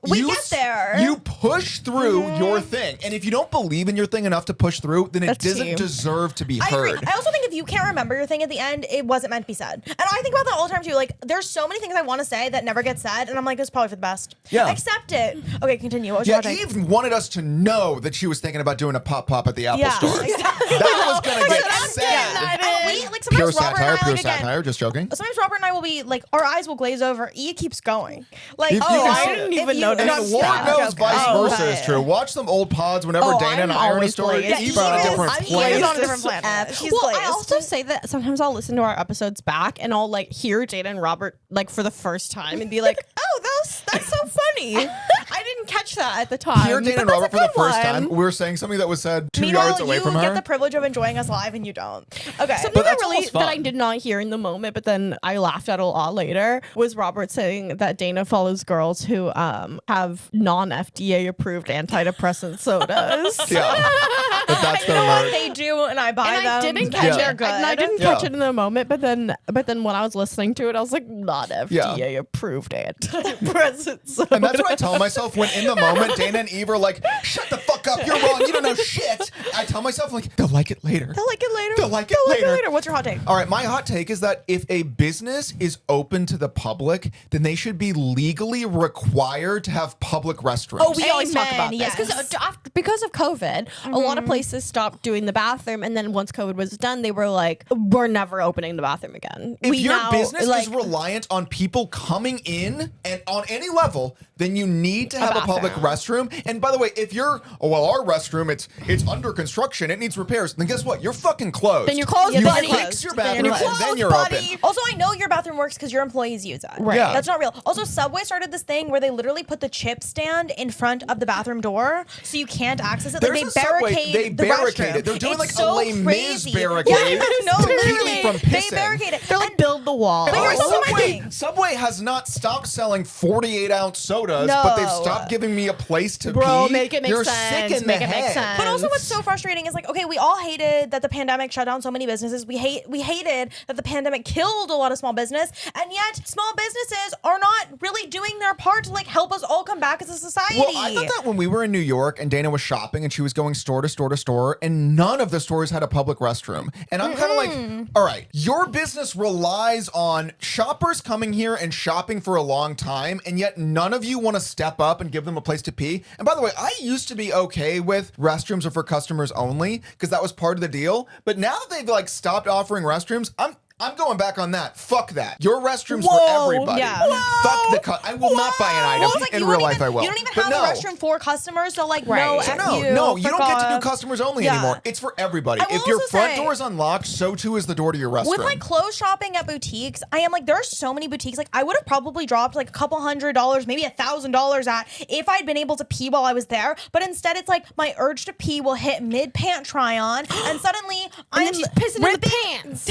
We get there. You push through your thing, and if you don't believe in your thing enough to push through, then it That's doesn't you. deserve to be I agree. heard. I also think if you can't remember your thing at the end, it wasn't meant to be said. And I think about that all the time too. Like, there's so many things I want to say that never get said, and I'm like, it's probably for the best. Yeah. Accept it. Okay, continue. What was Yeah, your take? Eve wanted us to know that she was thinking about doing a pop at the Apple Yeah, Store. exactly. That was gonna Like, get I'm said. getting that in. And we, like, Pure sometimes Robert satire, and I, pure like, again, satire. Just joking. sometimes Robert and I will be like, our eyes will glaze over. E keeps going. Like, You oh, can I see didn't it. even notice notice. And I'm Lord not knows joking. vice Oh, versa is but- true. Watch them old pods whenever Oh, Dana and I'm I are in a always story. glazed. Eve's on a She different is. planet. She's on a different planet. She's well, glazed. I also say that sometimes I'll listen to our episodes back and I'll like hear Dana and Robert like for the first time and be like, oh, that's so funny. I didn't catch that at the time. Hear Dana but and that's a Robert for the good first one. time. We were saying something that was said 2 Meanwhile, yards away you from get her. the privilege of enjoying us live, and you don't. Okay. Something But that that's really almost that I fun. did not hear in the moment, but then I laughed at a lot later was Robert saying that Dana follows girls who have non-FDA approved antidepressant sodas. Yeah. But that's their what merch. they do, and I buy And them. I didn't Yeah. catch They're it. good. And I didn't Yeah. catch it in the moment, but then when I was listening to it, I was like, not FDA approved antidepressant soda. And that's what I tell myself when in the moment Dana and Eve are like, shut the fuck up, you're wrong, you don't know shit. I tell myself like, they'll like it later. They'll like it later. They'll like it later. What's your hot take? All right, my hot take is that if a business is open to the public, then they should be legally required to have public restrooms. Oh, we always talk Amen, about this yes. because of COVID, a lot of places stopped doing the bathroom, and then once COVID was done, they were like, "We're never opening the bathroom again." If your now, business like, is reliant on people coming in and on any level, then you need to have a public restroom. And by the way, if you're, our restroom, it's under construction, it needs repairs, then guess what? You're fucking closed. closed. Then you're closed, You buddy. fix your Then bathroom you're and then closed, you're buddy. open. Also, I know your bathroom works because your employees use it. Right. Yeah. That's not real. Also, Subway started this thing where they literally put the chip stand in front of the bathroom door so you can't access it. Like, There's they a Subway- barricade they the barricade restroom. it. They're doing It's like a so Les Mis crazy. barricade Yeah, no, to keep me literally. from They pissing. barricade it. They're like, And- build the wall. But here's also my Subway, thing. Subway has not stopped selling 48-ounce sodas, but they've No. stopped giving me a place to Bro, pee. make it make You're sense. sick in Make the it make head. sense. But also, what's so frustrating is like, okay, we all hated that the pandemic shut down so many businesses. We hated that the pandemic killed a lot of small business, and yet small businesses are not really doing their part to like help us all come back as a society. Well, I thought that when we were in New York and Dana was shopping and she was going store to store to store, and none of the stores had a public restroom. And I'm kind of like, all right, your business relies on shoppers coming here and shopping for a long time, and yet none of you want to step up and give them a place to pee. And by the way, I used to be okay with restrooms are for customers only because that was part of the deal. But now that they've like stopped offering restrooms, I'm going back on that. Fuck that. Your restrooms for everybody. Yeah. Fuck the I will not buy an item. Well, it's like in you real don't life, even, I will. You don't even But have no. a restroom for customers, so like Right. no, So F No, you don't get to do off. customers only Yeah. anymore. It's for everybody. I will If your also front say- door is unlocked, so too is the door to your restroom. With like clothes shopping at boutiques, I am like, there are so many boutiques. Like, I would have probably dropped like a couple $100, maybe $1,000 at if I'd been able to pee while I was there. But instead, it's like my urge to pee will hit mid pant try on, and suddenly I'm then she's pissing in the pants.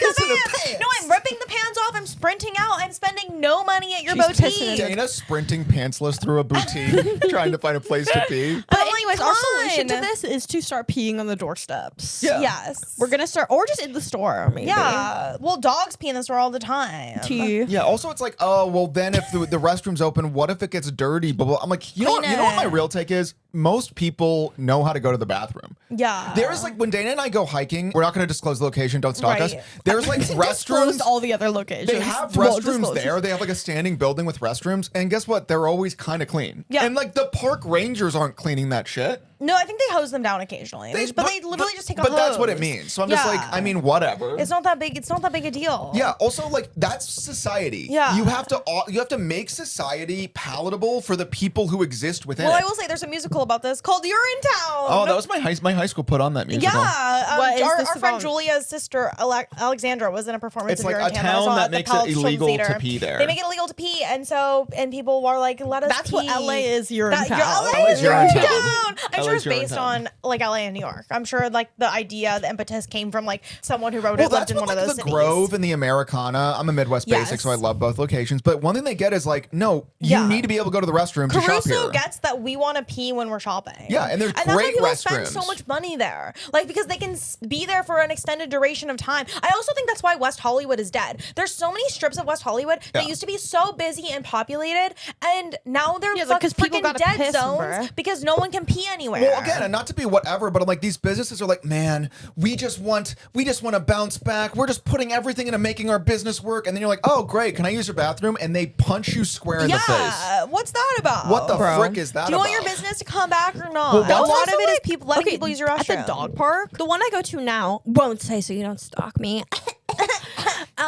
Pissing in the pants. No, I'm ripping the pants off. I'm sprinting out. I'm spending no money at your She's pissing boutique. in Dana sprinting pantsless through a boutique trying to find a place to pee. But I'm like, anyways, our solution to fine. this is to start peeing on the doorsteps. Yeah. Yes. We're gonna start, or just in the store, maybe. Yeah. Well, dogs pee in the store all the time. Tea. Yeah. Also, it's like, oh, well, then if the restroom's open, what if it gets dirty? Blah, blah. I'm like, you know Clean what my it. real take is? Most people know how to go to the bathroom. Yeah. There's like when Dana and I go hiking, we're not going to disclose the location. Don't stalk us. Right. There's like Disclose restrooms. all the other locations. They have Well, restrooms disclose. there. They have like a standing building with restrooms, and guess what? They're always kind of clean. Yeah. And like the park rangers aren't cleaning that shit. No, I think they hose them down occasionally. but they literally just take a But hose. that's what it means. So I'm just like, Yeah. I mean, whatever. It's not that big. It's not that big a deal. Yeah. Also, like that's society. Yeah. You have to make society palatable for the people who exist within Well, it. I will say there's a musical about this called "You're in Town." Oh, that was my high school put on that musical. Yeah, What is our this friend about? Julia's sister Alexandra was in a performance It's of like You're a in Town. I town saw it that at the makes it Palace Children's illegal to Theater. pee there. They make it illegal to pee, and people were like, "Let us That's pee." what LA is. You're in That- town. LA is You're You're in in Town. Town. I'm LA sure is it's You're in based Town. on like LA and New York. I'm sure like the idea, the impetus came from like someone who wrote Well, it lived that's in what one like of those the cities. Grove and the Americana. I'm a Midwest basic, Yes. so I love both locations. But one thing they get is like, no, you Yeah. need to be able to go to the restroom to shop Caruso here. gets that we want to pee when we're shopping. Yeah, and there's that's why great people spend restrooms. so much money there, like because they can be there for an extended duration of time. I also think that's why West Hollywood is dead. There's so many strips of West Hollywood that Yeah. used to be so busy and populated, and now they're Yeah, like, 'cause people freaking gotta dead piss, zones bruh. because no one can pee anywhere. Well, again, and not to be whatever, but I'm like these businesses are like, man, we just want to bounce back. We're just putting everything into making our business work, and then you're like, oh, great, can I use your bathroom? And they punch you square in the face. yeah, what's that about? What the Bro. frick is that Do you about? want your business to come back or not? Well, a that's lot also of it is like- people letting people use your restroom. At the dog park, the one I go to now, won't say so you don't stalk me.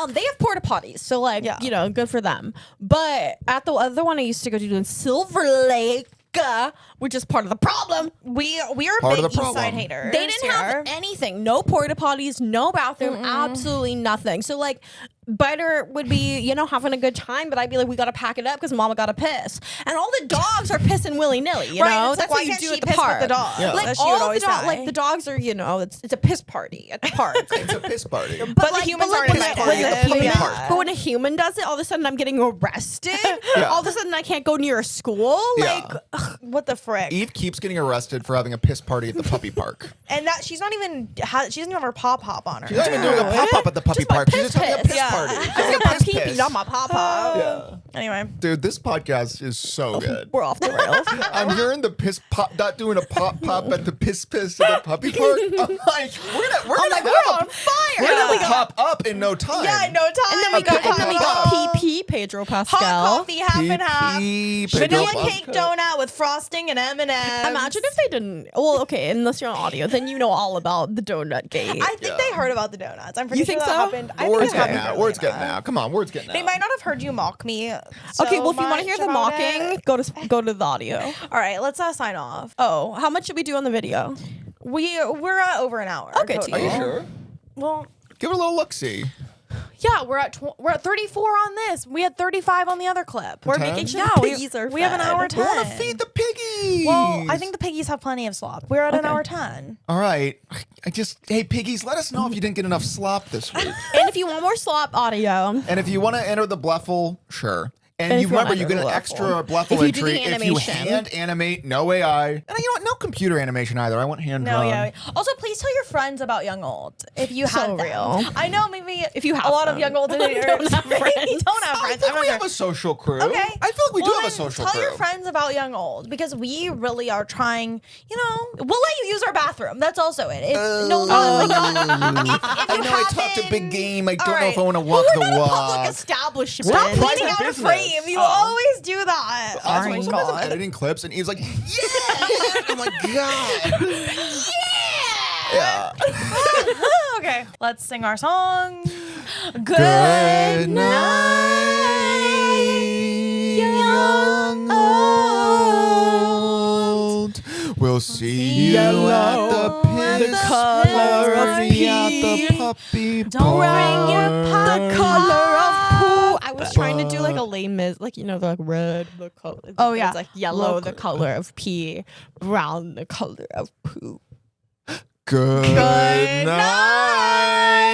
They have porta potties, so like Yeah. you know, good for them. But at the other one I used to go to in Silver Lake, which is part of the problem. We are Part of big the East Side problem. haters. They didn't have here. anything. No porta potties, no bathroom, absolutely nothing. So like Biter would be, you know, having a good time, but I'd be like, we gotta pack it up because mama gotta piss. And all the dogs are pissing willy-nilly, you Right, know? it's like, That's why what you can't do she at the piss with park. the dogs? Yeah. As Like she would all the always say. like the dogs are, you know, it's a piss party at the park. It's a piss party. But the humans aren't when invited. the- when the Piss party. human- Yeah. But when a human does it, all of a sudden I'm getting arrested. Yeah. All of a sudden I can't go near a school. Yeah. Like, What the frick? Eve keeps getting arrested for having a piss party at the puppy park. And that she's not even she doesn't even have her pop hop on her. She's not even doing a pop up at the puppy Just my park. She's piss just having a piss. piss Yeah. party. She's I having got a my piss pee-pee, piss. not my papa. Yeah. Anyway, Dude, this podcast is so good. We're off the rails. I'm hearing the piss pop, not doing a pop at the piss at the puppy park. I'm like, we're on fire. We're gonna pop up in no time. yeah, no time. And then we Okay, got pop up. PP Pedro hot Pascal. coffee, half and half. PP, Vanilla Pedro cake Pascal. donut with frosting and M&M's. Imagine if they didn't. Well, okay, unless you're on audio, then you know all about the donut gate. I think they heard about the donuts. I'm pretty You sure think that so? happened. I think Words it getting happened out. early Words getting enough. out. Come on, words getting out. They might not have heard you mock me. Okay, well, if you want want to hear the mocking, go to the audio. All right, let's sign off. Oh, how much should we do on the video? We're at over an hour. Okay, total. Are you sure? Well, Give it a little look-see. yeah, we're at 34 on this. We had 35 on the other clip. We're 10? making sure Yeah, the we piggies are have an fed. hour 10. We want to feed the piggies. Well, I think the piggies have plenty of slop. We're at an hour 10. All right. Hey, piggies, let us know if you didn't get enough slop this week. And if you want more slop audio, And if you want to enter the Bleffle, sure. And And you if you want remember, you get an Bleffle. extra Bleffle If you do entry the if you animation. hand animate, no AI. And you know what? No computer animation either. I want hand No, drawn. yeah. Also, please tell your friends about Young Old if you So have them. real. I know maybe If you have a lot of them. Young Old Don't have friends. don't have I friends. think I'm we not have sure. a social crew. Okay. I feel like we do have a then social tell crew. your friends about Young Old because we really are trying. You know, we'll let you use our bathroom. That's also it. If, no, I if you know I talked a big haven't- game. I don't All know if I right. want to walk the public walk. establishment. Stop Leaning private out of business. frame. You always do that. Also, Oh my sometimes I'm god. editing clips and Eve's like, yeah! I'm like, God. Yeah. Okay, let's sing our song. Good night, young old. We'll see you at the piss color of party at the pee. puppy Don't bring your party. The color of poo. I was trying to do like a lame Miss, like, you know, the like red, the color. Oh, yeah. It's like yellow, the color of pee, brown, the color of poo. Good night.